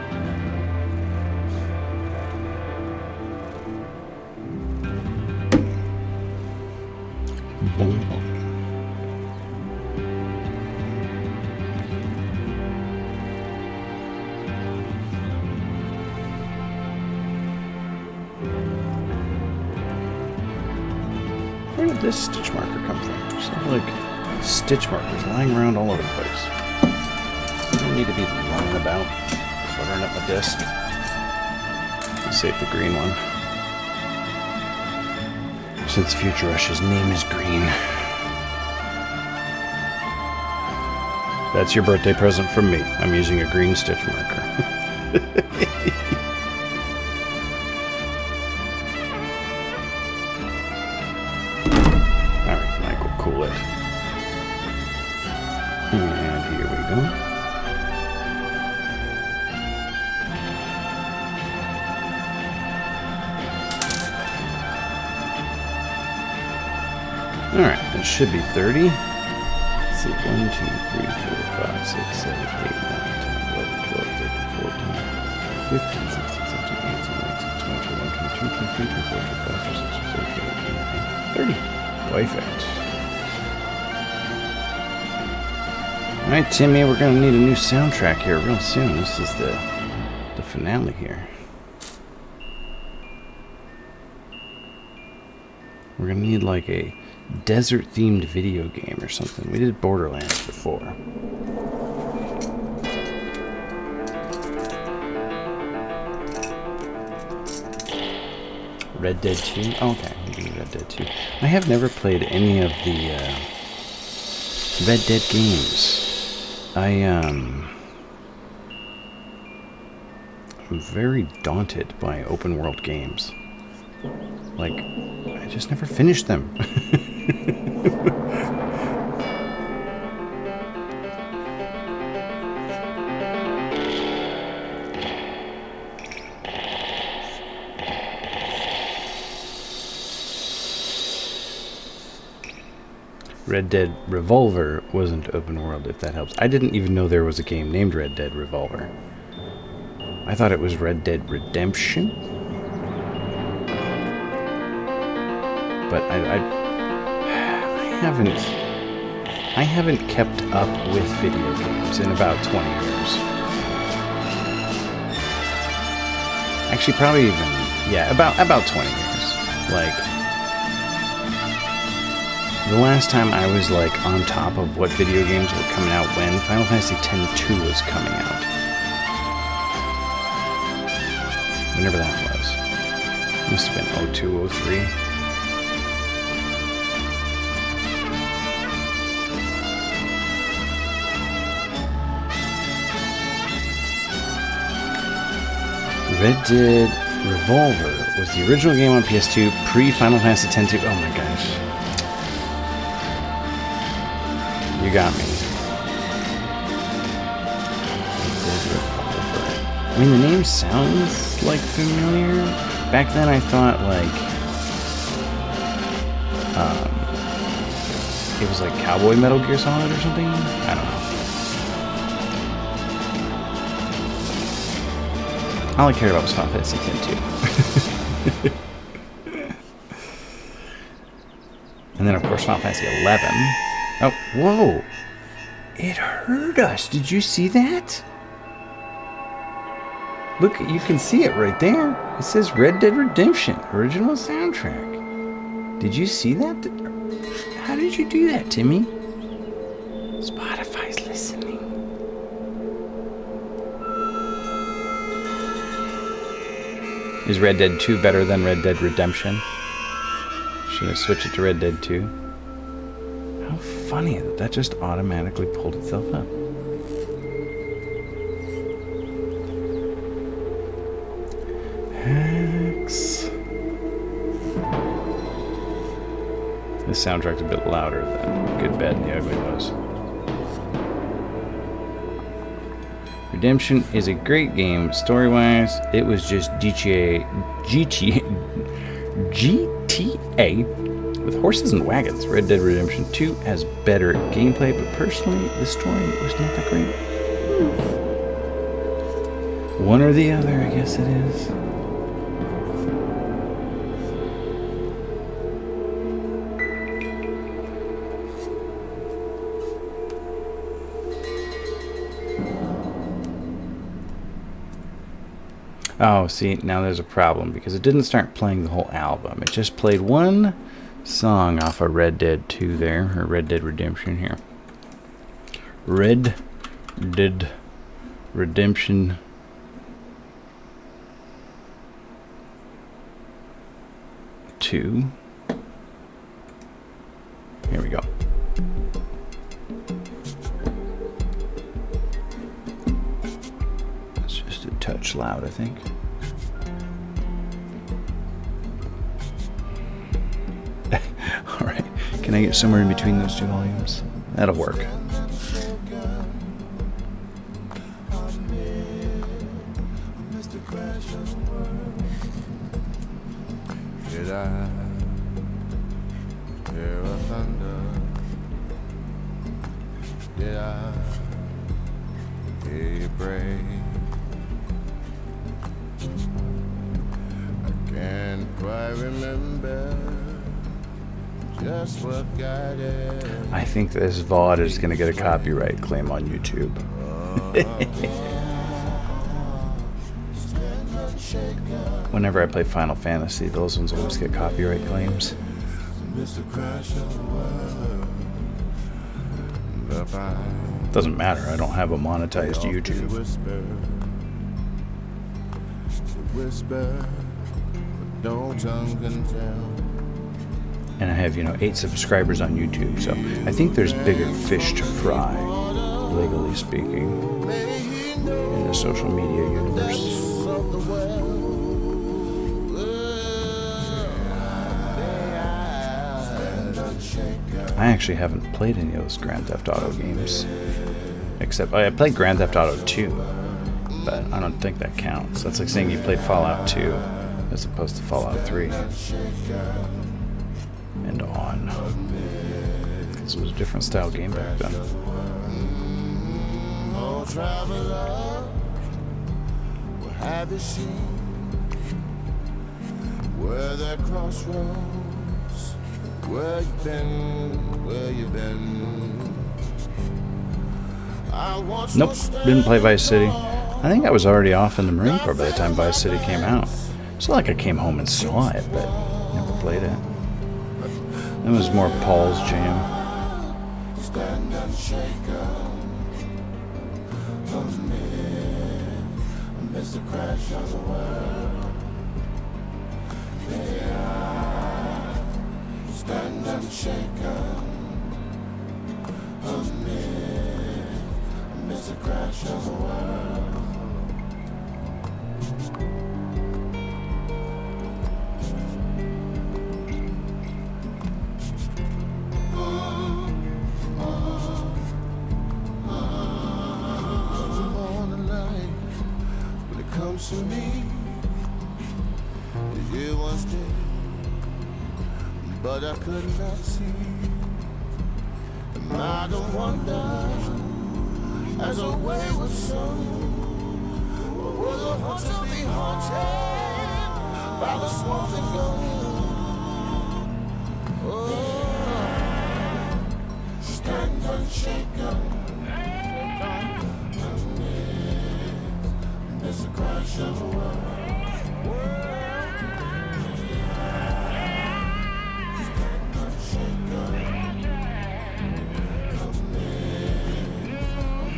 Where did this stitch marker come from? There's like stitch markers lying around all over the place. I don't need to be running about, fluttering up my desk. Let's save the green one. Since Future Rush's name is green. That's your birthday present from me. I'm using a green stitch marker. Alright, Mike will cool it. And here we go. Alright, that should be 30. Let's see, 1, 2, 3, 4, 5, 6, 7, 8, 9, 10, 11, 12, 13, 14, 15, 16, 17, 18, 19, 20, 21, 22, 23, 24, 25, 26, 27, 28, 30. Perfect. Alright, Timmy, we're going to need a new soundtrack here real soon. This is the finale here. We're going to need like a desert-themed video game or something. We did Borderlands before. Red Dead 2? Oh, okay, we can do Red Dead 2. I have never played any of the Red Dead games. I'm very daunted by open world games. Like, I just never finished them. Red Dead Revolver wasn't open world, if that helps. I didn't even know there was a game named Red Dead Revolver. I thought it was Red Dead Redemption. But I haven't kept up with video games in about 20 years. Actually, probably even, yeah, about 20 years. Like, The last time I was like on top of what video games were coming out when Final Fantasy X-2 was coming out. Whenever that was. Must have been 02, 03. Red Dead Revolver was the original game on PS2 pre-Final Fantasy X-2. Oh my gosh. You got me. Red Dead Revolver. I mean, the name sounds like familiar. Back then I thought like it was like Cowboy Metal Gear Solid or something. I don't know. All I cared about was Final Fantasy X-2. And then, of course, Final Fantasy XI. Oh, whoa! It heard us. Did you see that? Look, you can see it right there. It says Red Dead Redemption, original soundtrack. Did you see that? How did you do that, Timmy? Spotify's listening. Is Red Dead 2 better than Red Dead Redemption? Should I switch it to Red Dead 2? How funny that that just automatically pulled itself up. Hex. This soundtrack's a bit louder than Good, Bad, and the Ugly was. Redemption is a great game. Story-wise, it was just GTA with horses and wagons. Red Dead Redemption 2 has better gameplay, but personally, the story was not that great. One or the other, I guess it is. Oh, see, now there's a problem because it didn't start playing the whole album. It just played one song off of Red Dead 2 there, or Red Dead Redemption here. Red Dead Redemption 2. Here we go. It's just a touch loud, I think. All right, can I get somewhere in between those two volumes? That'll work. Did I hear a thunder? Did I hear you pray? I can't quite remember just what guided. I think this VOD is going to get a copyright claim on YouTube. Whenever I play Final Fantasy, those ones always get copyright claims. Doesn't matter, I don't have a monetized YouTube. And I have, 8 subscribers on YouTube, so I think there's bigger fish to fry, legally speaking, in the social media universe. I actually haven't played any of those Grand Theft Auto games, except I played Grand Theft Auto 2, but I don't think that counts. That's like saying you played Fallout 2 as opposed to Fallout 3 and on, because it was a different style game back then. Oh, traveler, what have you seen? Where that crossroads, where you been, where you been? Nope, didn't play Vice City. I think I was already off in the Marine Corps by the time Vice City came out. It's not like I came home and saw it, but never played it. That was more Paul's jam. Stand unshaken amidst the crash of the world. May I stand unshaken amidst the crash of the world. To me, it was dead, but I could not see. And I don't wonder, as a wayward soul, will the hunter be haunted by the smoking gun? Oh, stand unshaken. It's a crash of the world. Stand unshaken.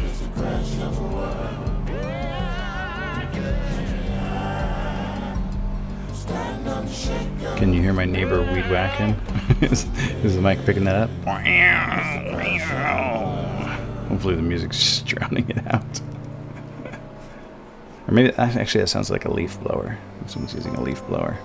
It's a crash of the world. Stand unshaken. Can you hear my neighbor weed whacking? is the mic picking that up? Hopefully the music's just drowning it out. Or maybe, actually that sounds like a leaf blower. Someone's using a leaf blower.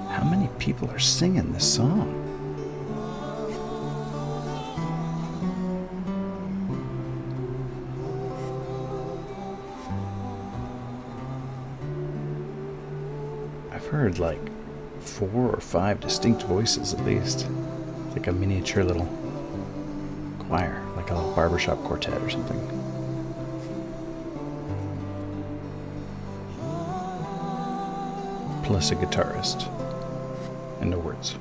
How many people are singing this song? I've heard like 4 or 5 distinct voices at least. Like a miniature little choir, like a little barbershop quartet or something. Plus a guitarist. And no words.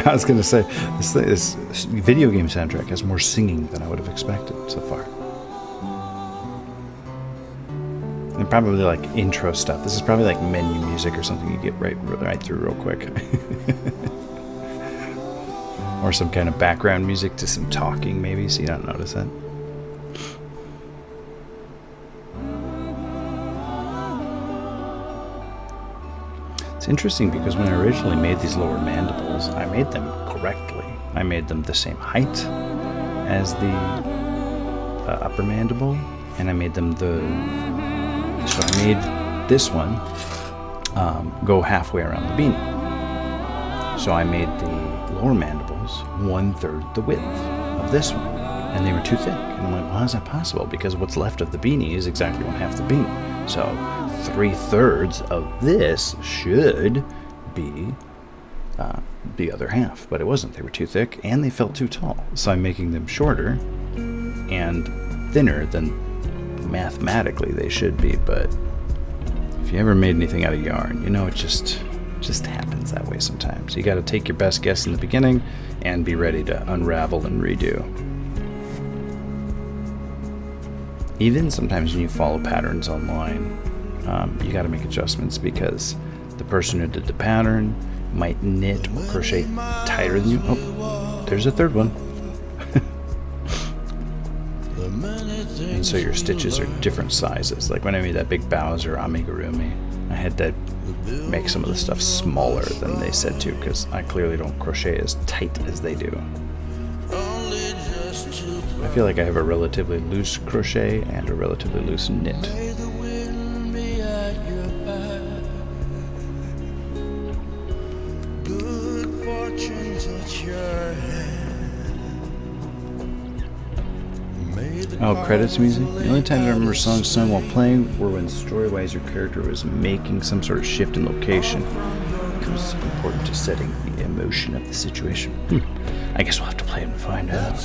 I was going to say, this video game soundtrack has more singing than I would have expected so far. And probably like intro stuff. This is probably like menu music or something you get right through real quick. Or some kind of background music to some talking maybe, so you don't notice it. It's interesting because when I originally made these lower mandibles, I made them correctly. I made them the same height as the upper mandible, and I made them the... So I made this one go halfway around the beanie. So I made the lower mandibles 1/3 the width of this one, and they were too thick. And I'm like, well, how is that possible? Because what's left of the beanie is exactly 1/2 the beanie. So 3/3 of this should be the other half, but it wasn't. They were too thick and they felt too tall. So I'm making them shorter and thinner than mathematically they should be. But if you ever made anything out of yarn, you know it just happens that way sometimes. You got to take your best guess in the beginning and be ready to unravel and redo. Even sometimes when you follow patterns online, you got to make adjustments because the person who did the pattern might knit or crochet tighter than you. Oh, there's a third one. And so your stitches are different sizes. Like when I made that big Bowser amigurumi, I had to make some of the stuff smaller than they said to because I clearly don't crochet as tight as they do. I feel like I have a relatively loose crochet and a relatively loose knit. Oh, credits music? The only times I remember songs sung while playing were when story-wise your character was making some sort of shift in location. It was important to setting the emotion of the situation. I guess we'll have to play it and find out.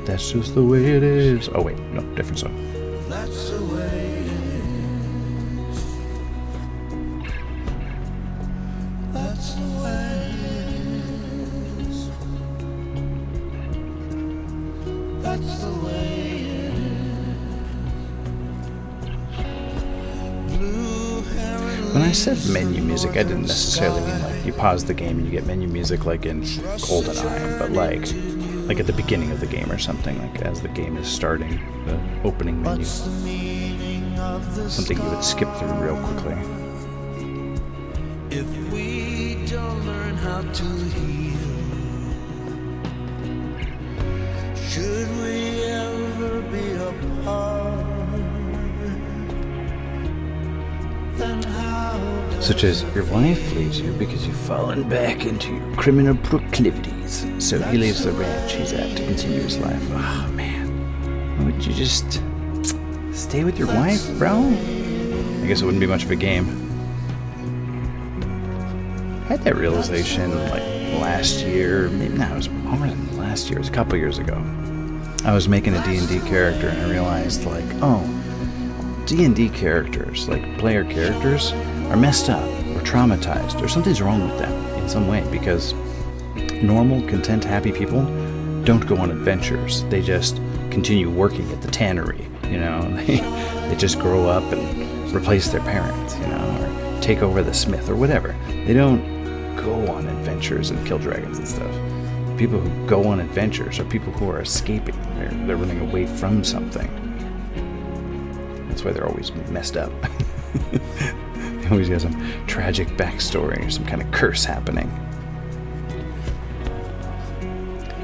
That's just the way it is. Oh wait, no, different song. That's the way it is. That's the way it is. That's the way it is. When I said menu music, I didn't necessarily mean like you pause the game and you get menu music like in GoldenEye, but like at the beginning of the game or something, like as the game is starting, the opening menu. Something you would skip through real quickly. If we don't learn how to heal, should we ever be apart? Then how? Such as your wife leaves you because you've fallen back into your criminal proclivities. So he leaves the ranch he's at to continue his life. Oh man, why would you just stay with your wife, bro? I guess it wouldn't be much of a game. I had that realization like last year, maybe not, it was more than last year, it was a couple years ago. I was making a D&D character and I realized like, oh, D&D characters, like player characters, are messed up or traumatized or something's wrong with them in some way because normal, content, happy people don't go on adventures. They just continue working at the tannery, you know. They just grow up and replace their parents, you know, or take over the smith or whatever. They don't go on adventures and kill dragons and stuff. People who go on adventures are people who are escaping. They're running away from something. That's why they're always messed up. They always got some tragic backstory or some kind of curse happening.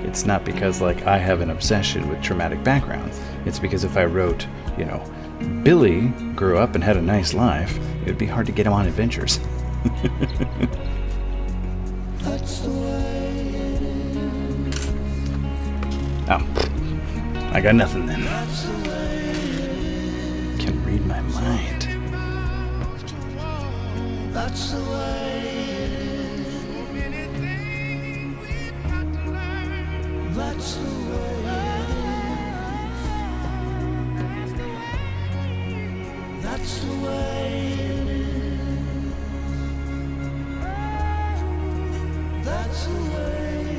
It's not because like I have an obsession with traumatic backgrounds. It's because if I wrote, you know, Billy grew up and had a nice life, it would be hard to get him on adventures. Oh, I got nothing then. Can read my mind. That's the way it is. That's the way it is. That's the way it is. That's the way it is.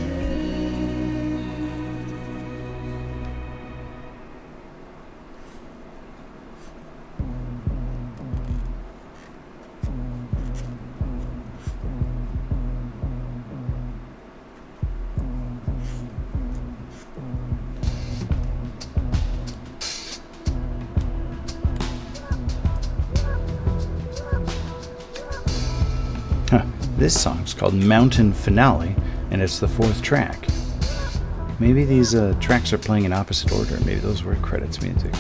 This song's called Mountain Finale, and it's the 4th track. Maybe these tracks are playing in opposite order. Maybe those were credits music.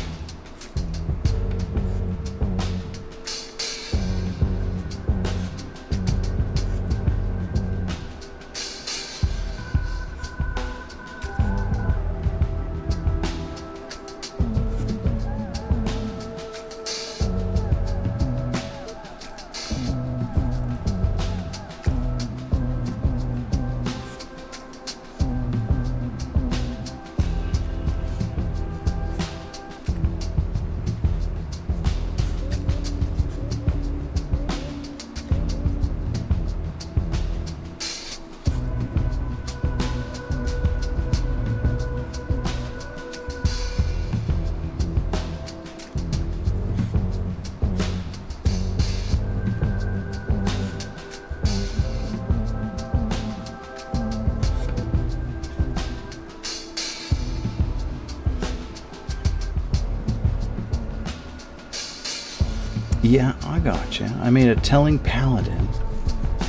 Yeah, I gotcha. I made a telling paladin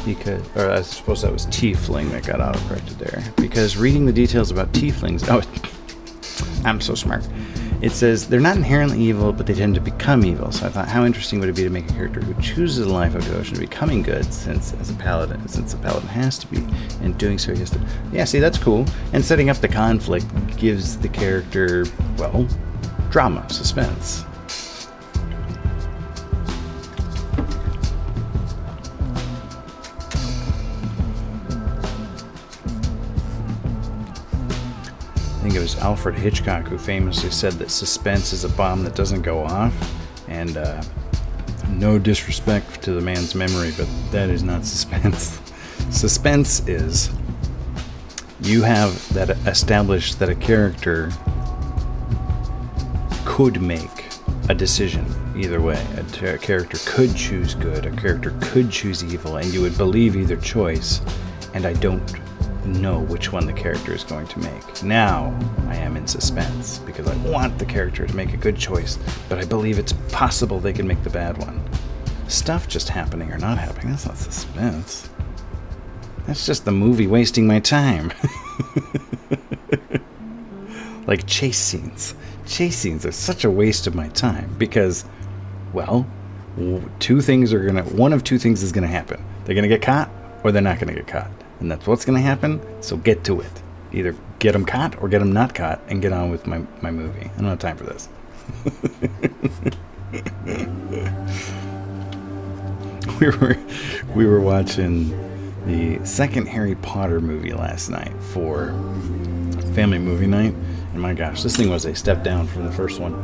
because, or I suppose that was tiefling that got autocorrected there. Because reading the details about tieflings, oh, I'm so smart. It says they're not inherently evil, but they tend to become evil. So I thought, how interesting would it be to make a character who chooses a life of devotion to becoming good, since a paladin has to be, and doing so he has to. Yeah, see, that's cool. And setting up the conflict gives the character, well, drama, suspense. I think it was Alfred Hitchcock who famously said that suspense is a bomb that doesn't go off, and no disrespect to the man's memory, but that is not suspense. Suspense is you have that established that a character could make a decision either way. A character could choose good, a character could choose evil, and you would believe either choice, and I don't know which one the character is going to make. Now I am in suspense because I want the character to make a good choice, but I believe it's possible they can make the bad one. Stuff just happening or not happening, that's not suspense. That's just the movie wasting my time. Like chase scenes. Chase scenes are such a waste of my time because, well, one of two things is gonna happen. They're gonna get caught or they're not gonna get caught. And that's what's going to happen, so get to it. Either get them caught or get them not caught and get on with my movie. I don't have time for this. We were watching the second Harry Potter movie last night for family movie night. And my gosh, this thing was a step down from the first one.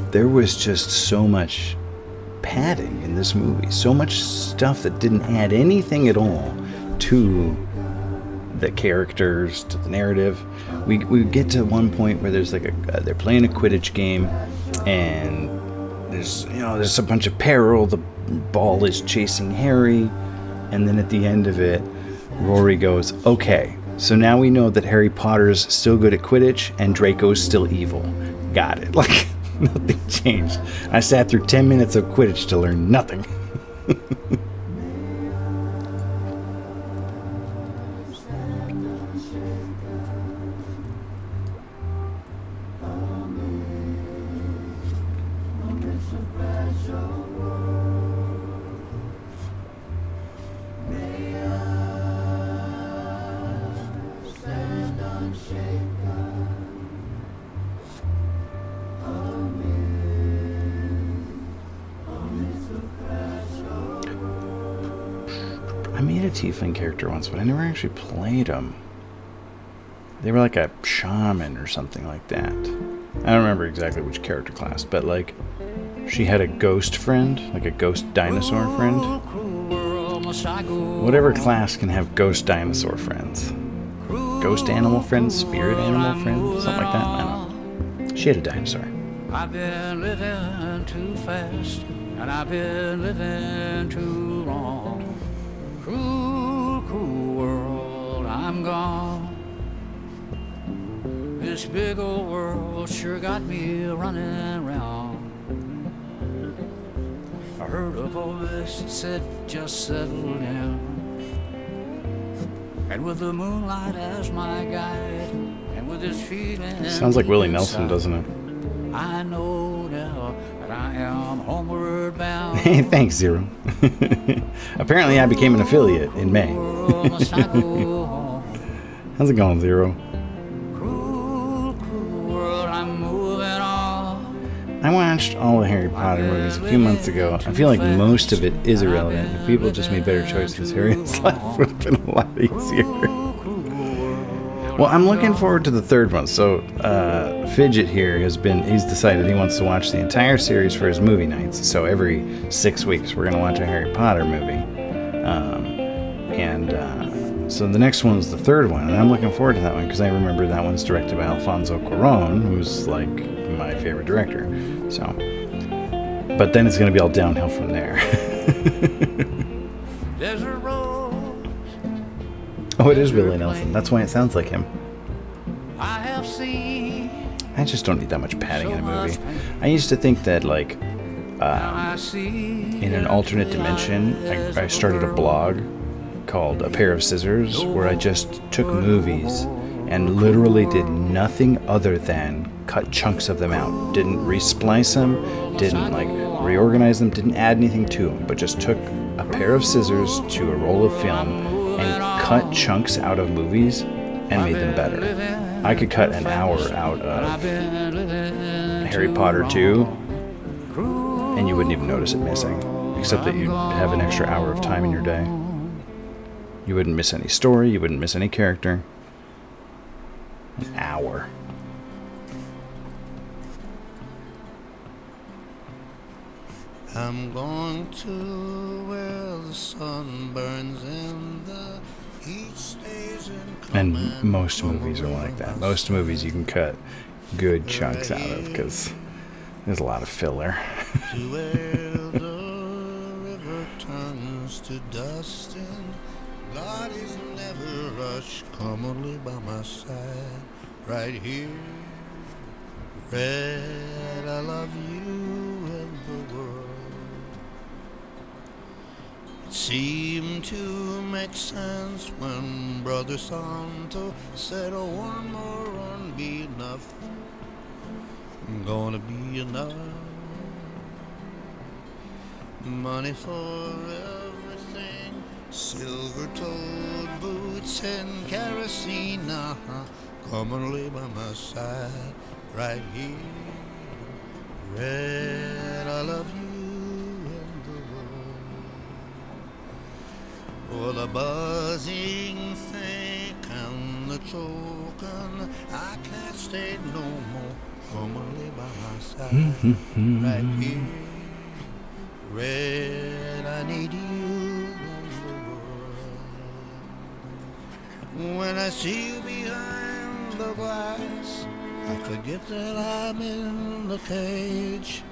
There was just so much padding in this movie. So much stuff that didn't add anything at all to the characters, to the narrative. We get to one point where there's like they're playing a Quidditch game, and there's a bunch of peril. The ball is chasing Harry, and then at the end of it, Rory goes, "Okay, so now we know that Harry Potter's still good at Quidditch and Draco's still evil." Got it. Like nothing changed. I sat through 10 minutes of Quidditch to learn nothing. I made a tiefling character once, but I never actually played them. They were like a shaman or something like that. I don't remember exactly which character class, but like she had a ghost friend, like a ghost dinosaur friend. Whatever class can have ghost dinosaur friends. Ghost animal friends, spirit animal friends, something like that. I don't know. She had a dinosaur. I've been living too fast, and I've been living too long. Cruel, cruel world, I'm gone. This big old world sure got me running round. I heard a voice that said, just settle down. And with the moonlight as my guide, this feeling. Sounds like Willie Nelson, inside. doesn't it? I know now that I am homeward bound. Hey, thanks, Zero. Apparently, I became an affiliate in May. Must I go home? How's it going, Zero? Cruel, cruel world, I'm moving on. I watched all the Harry Potter movies a few months ago. I feel like most of it is irrelevant. If people just made better choices, Harry's life would have been a lot easier. Well, I'm looking forward to the third one. So, Fidget here he's decided he wants to watch the entire series for his movie nights. So every 6 weeks, we're going to watch a Harry Potter movie. So the next one's the third one, and I'm looking forward to that one because I remember that one's directed by Alfonso Cuarón, who's like my favorite director. So, but then it's going to be all downhill from there. There's a rose. Oh, it is Willie Nelson. That's why it sounds like him. I have seen. I just don't need that much padding in a movie. I used to think that, like, I see. in an alternate dimension, I started a blog called A Pair of Scissors, where I just took movies and literally did nothing other than cut chunks of them out. Didn't resplice them, didn't like reorganize them, didn't add anything to them, but just took a pair of scissors to a roll of film and cut chunks out of movies and made them better. I could cut an hour out of Harry Potter 2 and you wouldn't even notice it missing, except that you'd have an extra hour of time in your day. You wouldn't miss any story, you wouldn't miss any character. An hour. I'm going to where the sun burns and the heat stays in And command. most movies are like that. Most movies you can cut good chunks out of because there's a lot of filler. To where the river turns to dust and bodies never rush. Come only by my side, right here. Red, I love you and the world. It seemed to make sense when Brother Santo said, oh, one more run be enough. Gonna be enough. Money for everything, silver-toed boots and kerosene. Come and lay by my side, right here. Red, I love you and the world. For the buzzing think and the choking, I can't stay no more. Come and lay by my side, right here. Red, I need you in the world. When I see you behind the glass, I forget that I'm in the cage.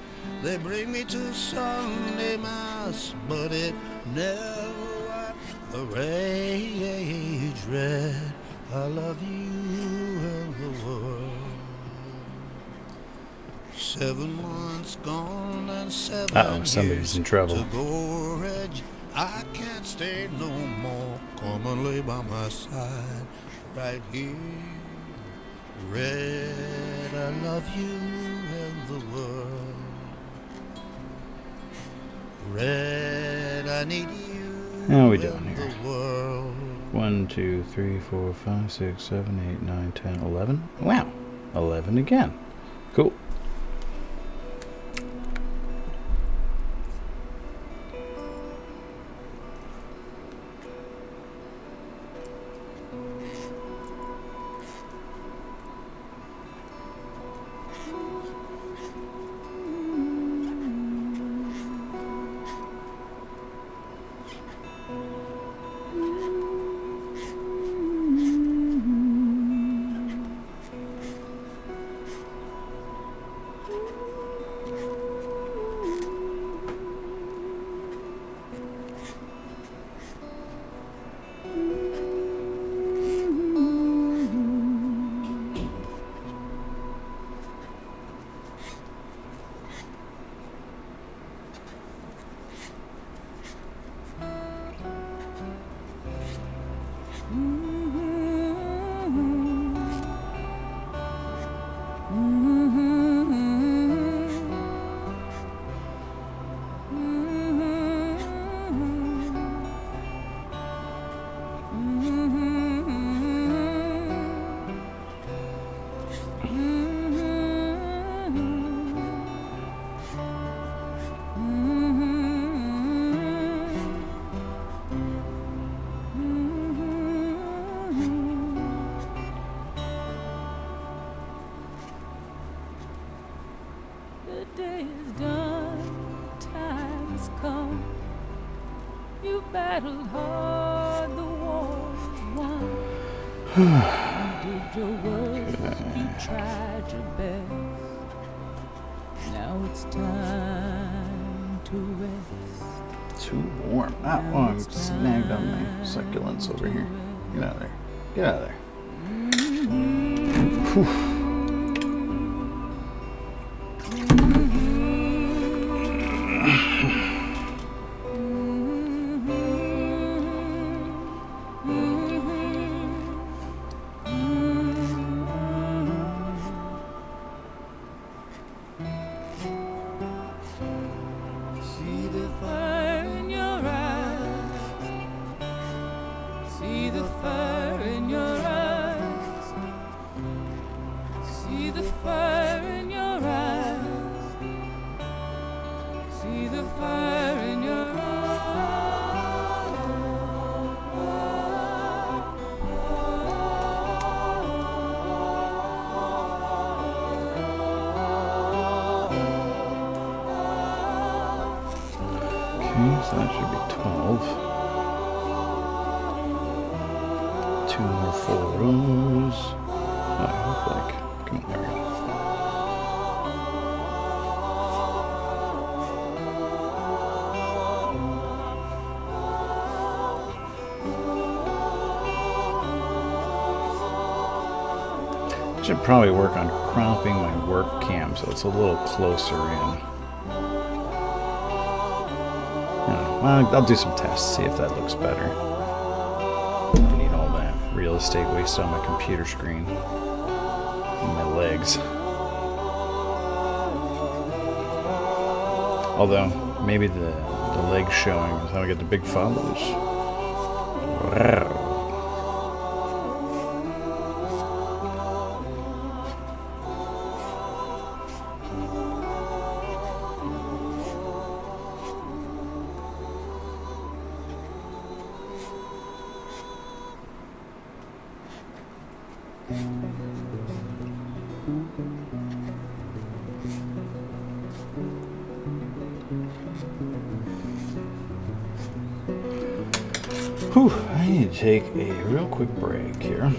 They bring me to Sunday Mass, but it never wiped the rage. Red, I love you and the world. 7 months gone and 7 somebody's years in trouble. to go, Reg. I can't stay no more. Come and lay by my side, right here. Red, I love you and the world. Red, I need you. How are we doing and here? the world. 1, 2, 3, 4, 5, 6, 7, 8, 9, 10, 11. Wow, 11 again. Cool. The day is done, time has come. You battled hard, the war is won. You did your worst, you tried your best. Now it's time to rest. Too warm. Ah, oh, I'm snagged on my succulents over here. Get out of there. Get out of there. Whew. See the fire in your eyes. See the fire in your eyes. See the fire in your eyes. See the fire in your Okay, so that should be 12. 2 more full rows. Oh, I look like. Come on, there we go. I should probably work on cropping my work cam so it's a little closer in. Well, I'll do some tests, see if that looks better. I need all that real estate wasted on my computer screen. And my legs. Although, maybe the legs showing is how I get the big follows. Wow. Whew, I need to take a real quick break here.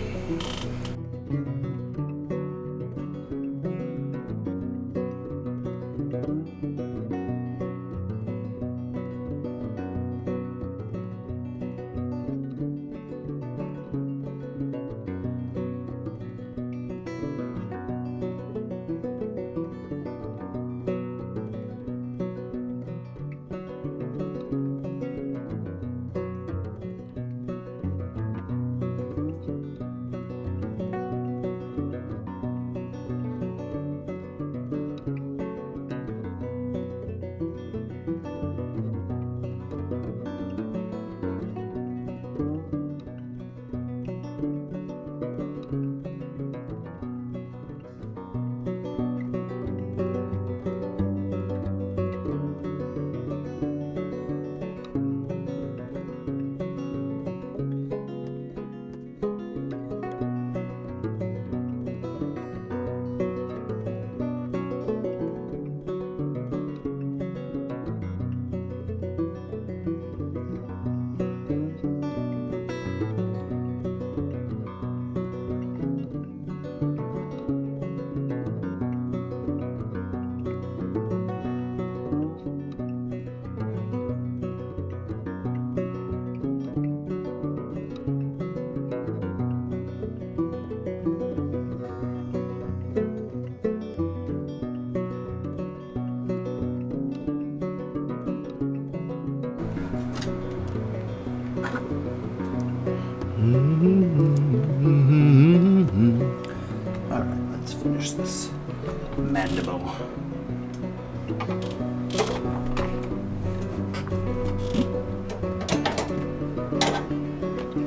Alright, let's finish this mandible.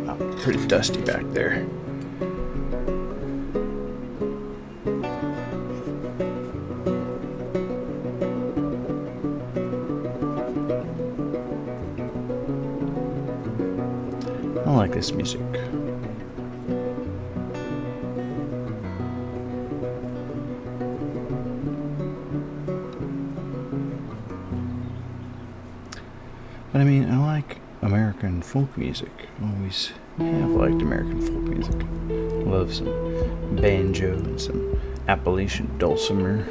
Oh. pretty dusty back there. I like this music. But I mean, I like American folk music. Always have liked American folk music. Love some banjo and some Appalachian dulcimer.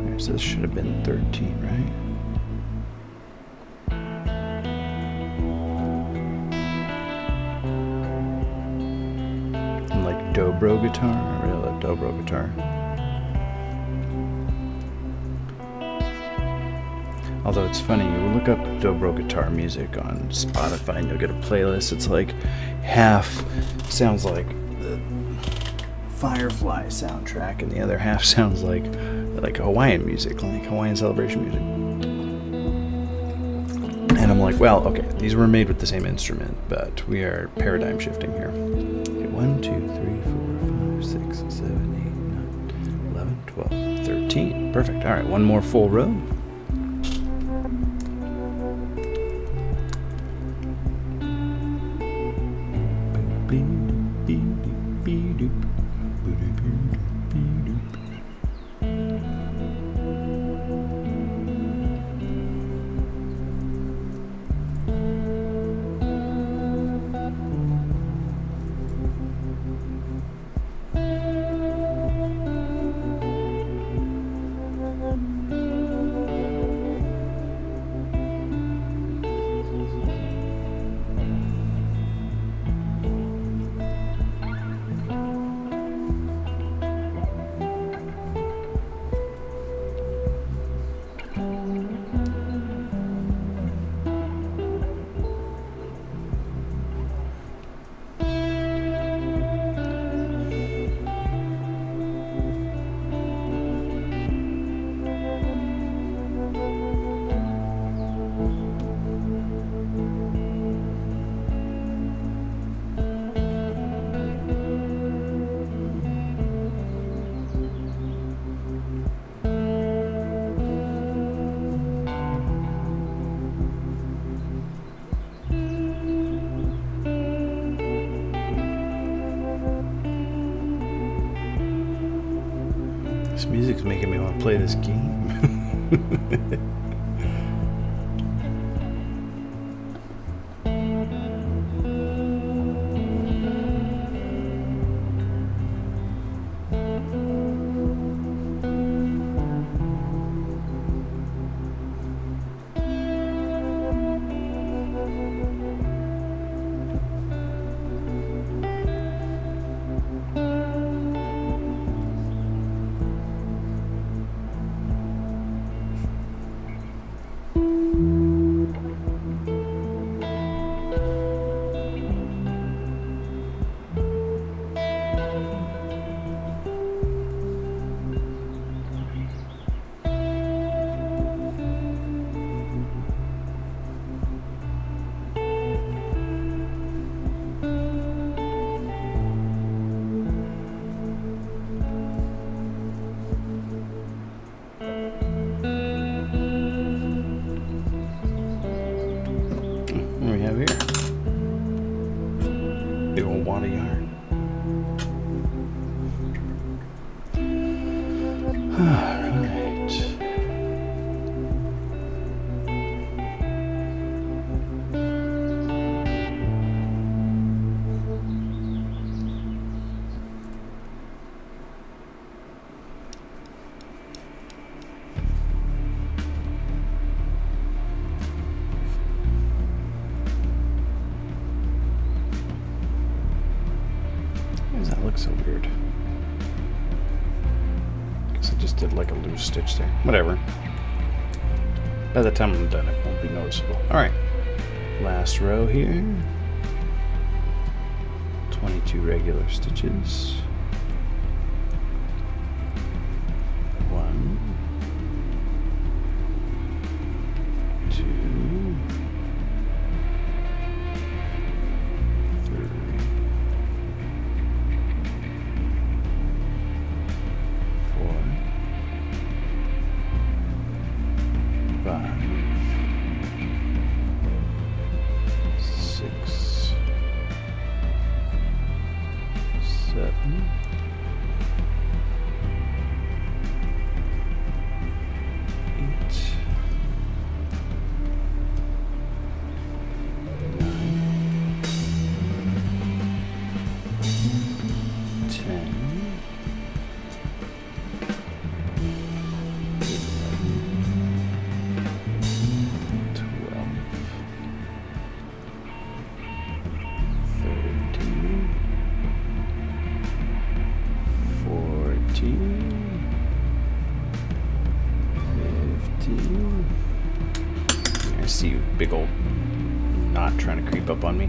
Alright, so this should have been 13, right? Dobro guitar. I really love dobro guitar. Although it's funny, you look up dobro guitar music on Spotify and you'll get a playlist. It's like half sounds like the Firefly soundtrack and the other half sounds like Hawaiian music, like Hawaiian celebration music. And I'm like, well, okay, these were made with the same instrument, but we are paradigm shifting here. 1, 2, 3, 4, 5, 6, 7, 8, 9, 11, 12, 13. Perfect. All right, one more full row. This music's making me want to play this game. So weird. Guess I just did like a loose stitch there. Whatever. By the time I'm done, it won't be noticeable. Alright. Last row here. 2 regular stitches. 1, 2, 3, 4, 5, 6, 7, 8, 9, 10, 12, 13, 14, 15. I see you, big old knot trying to creep up on me.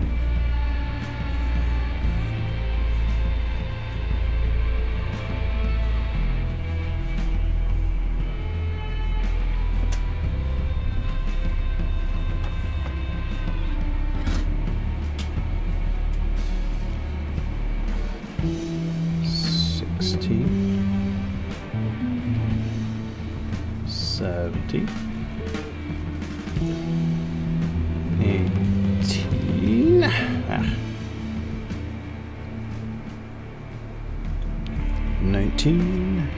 Seventy, 18, 19,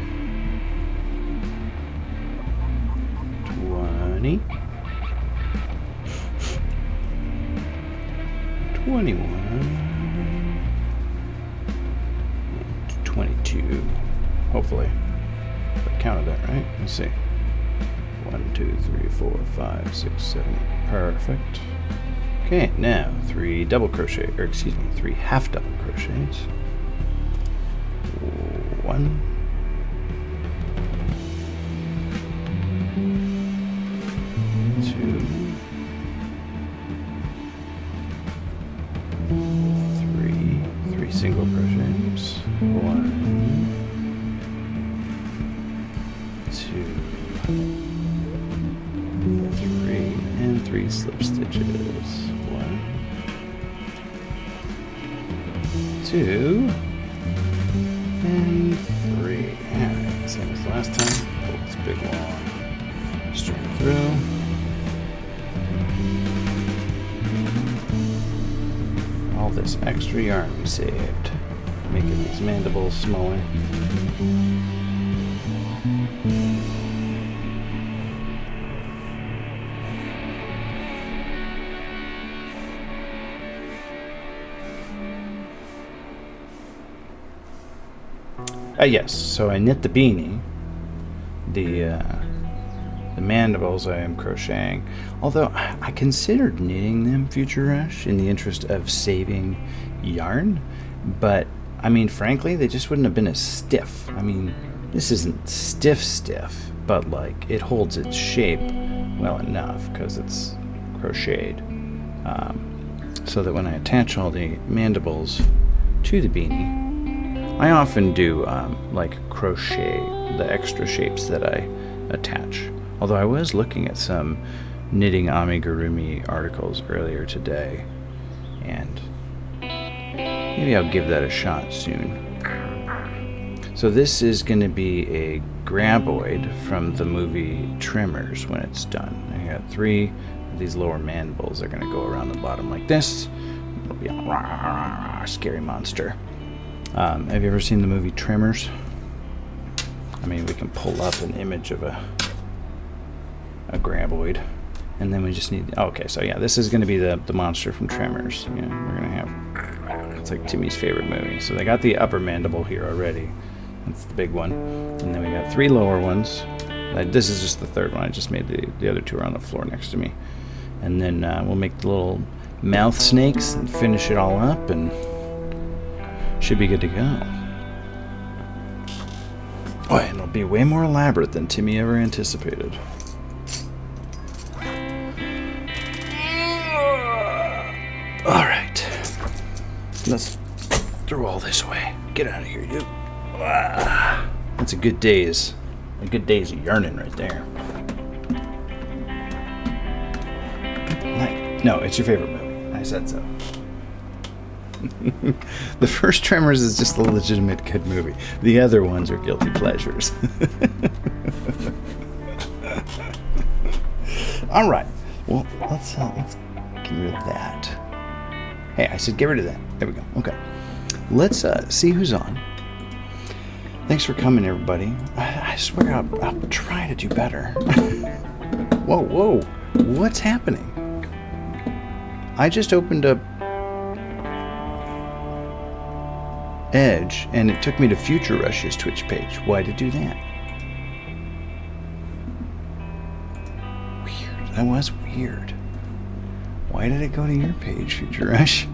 20, 21, 22. Hopefully. I counted that right. Let's see. 1, 2, 3, 4, 5, 6, 7, 8. Perfect. Okay, now 3 double crochet, or excuse me, 3 half double crochets. 1, 2, 3 single crochets. 1, 2, 3, and 3 slip stitches. 1, 2, and 3. Alright, same as last time. Pull this big long string through. All this extra yarn we saved, making these mandibles smaller. Yes, so I knit the beanie. The mandibles I am crocheting. Although I considered knitting them, Future Rush, in the interest of saving yarn. But, I mean, frankly, they just wouldn't have been as stiff. I mean, this isn't stiff, but, like, it holds its shape well enough because it's crocheted. So that when I attach all the mandibles to the beanie, I often do like crochet the extra shapes that I attach. Although I was looking at some knitting amigurumi articles earlier today, and maybe I'll give that a shot soon. So this is going to be a Graboid from the movie Tremors when it's done. I got 3 of these lower mandibles. They're going to go around the bottom like this. It'll be a scary monster. Have you ever seen the movie Tremors? I mean, we can pull up an image of a Graboid, and then we just need. Oh, okay, so yeah, this is going to be the monster from Tremors. Yeah, we're gonna have. It's like Timmy's favorite movie. So they got the upper mandible here already. That's the big one, and then we got 3 lower ones. This is just the third one. I just made the other 2 are on the floor next to me, and then we'll make the little mouth snakes and finish it all up, and should be good to go. Oh, and it'll be way more elaborate than Timmy ever anticipated. Alright. Let's Throw all this away. Get out of here, you. Ah, that's a good day's of yarning right there. No, it's your favorite movie. I said so. The first Tremors is just a legitimate good movie. The other ones are guilty pleasures. All right. Well, let's get rid of that. Hey, I said get rid of that. There we go. Okay. Let's see who's on. Thanks for coming, everybody. I swear I'll try to do better. Whoa. What's happening? I just opened up Edge, and it took me to Future Rush's Twitch page. Why'd it do that? Weird. That was weird. Why did it go to your page, Future Rush?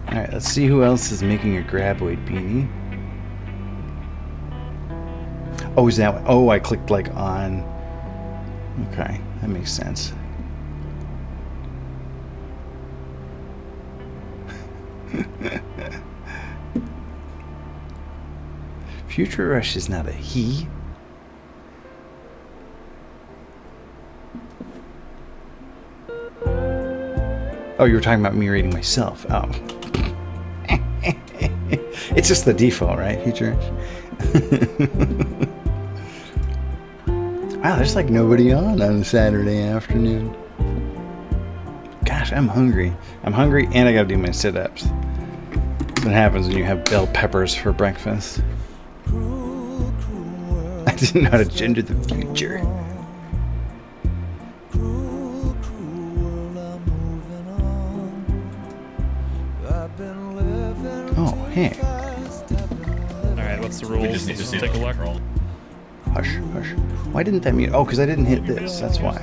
Alright, let's see who else is making a Graboid beanie. Oh, is that one? Oh, I clicked like on. Okay, that makes sense. Future Rush is not a he. Oh, you were talking about me reading myself. Oh. It's just the default, right, Future Rush? Wow, there's like nobody on a Saturday afternoon. Gosh, I'm hungry. I'm hungry and I gotta do my sit-ups. That's what happens when you have bell peppers for breakfast. I didn't know how to gender the future. Oh, hey. Alright, what's the rules? We just need to see take a look. Hush. Why didn't that mute? Oh, because I didn't hit this. That's why.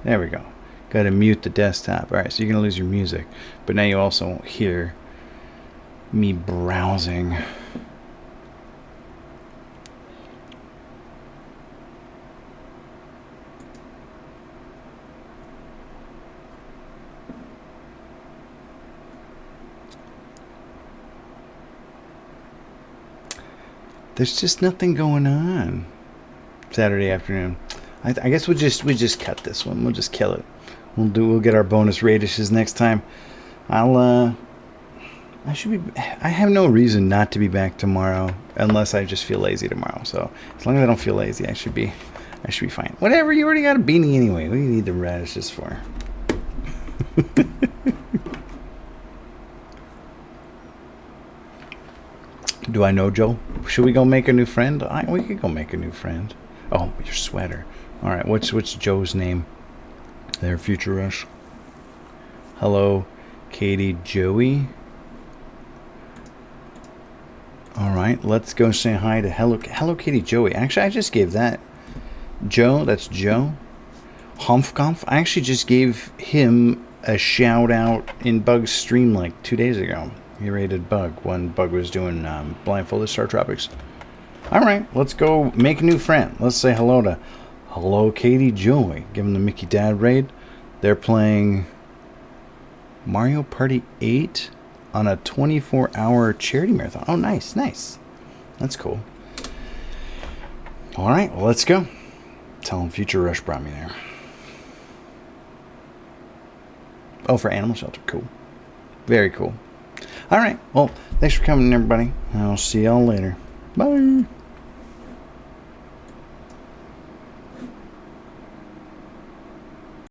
There we go. Got to mute the desktop. Alright, so you're going to lose your music. But now you also won't hear me browsing. There's just nothing going on Saturday afternoon. I guess we just cut this one. We'll just kill it. We'll get our bonus radishes next time. I have no reason not to be back tomorrow unless I just feel lazy tomorrow. So as long as I don't feel lazy, I should be fine. Whatever, you already got a beanie anyway. What do you need the radishes for? Do I know Joe? Should we go make a new friend? We could go make a new friend. Oh, your sweater. All right, what's Joe's name? There, Future Rush. Hello, Katie Joey. All right, let's go say hi to Hello Katie Joey. Actually, I just gave that Joe. That's Joe. Humpfkampf. I actually just gave him a shout out in Bug's stream like 2 days ago. He rated Bug when Bug was doing Blindfolded Star Tropics. Alright, let's go make a new friend. Let's say hello to Katie Joey. Give them the Mickey Dad raid. They're playing Mario Party 8 on a 24-hour charity marathon. Oh, nice. That's cool. Alright, well, let's go. Tell them Future Rush brought me there. Oh, for Animal Shelter. Cool. Very cool. Alright, well, thanks for coming, everybody. I'll see y'all later. Bye.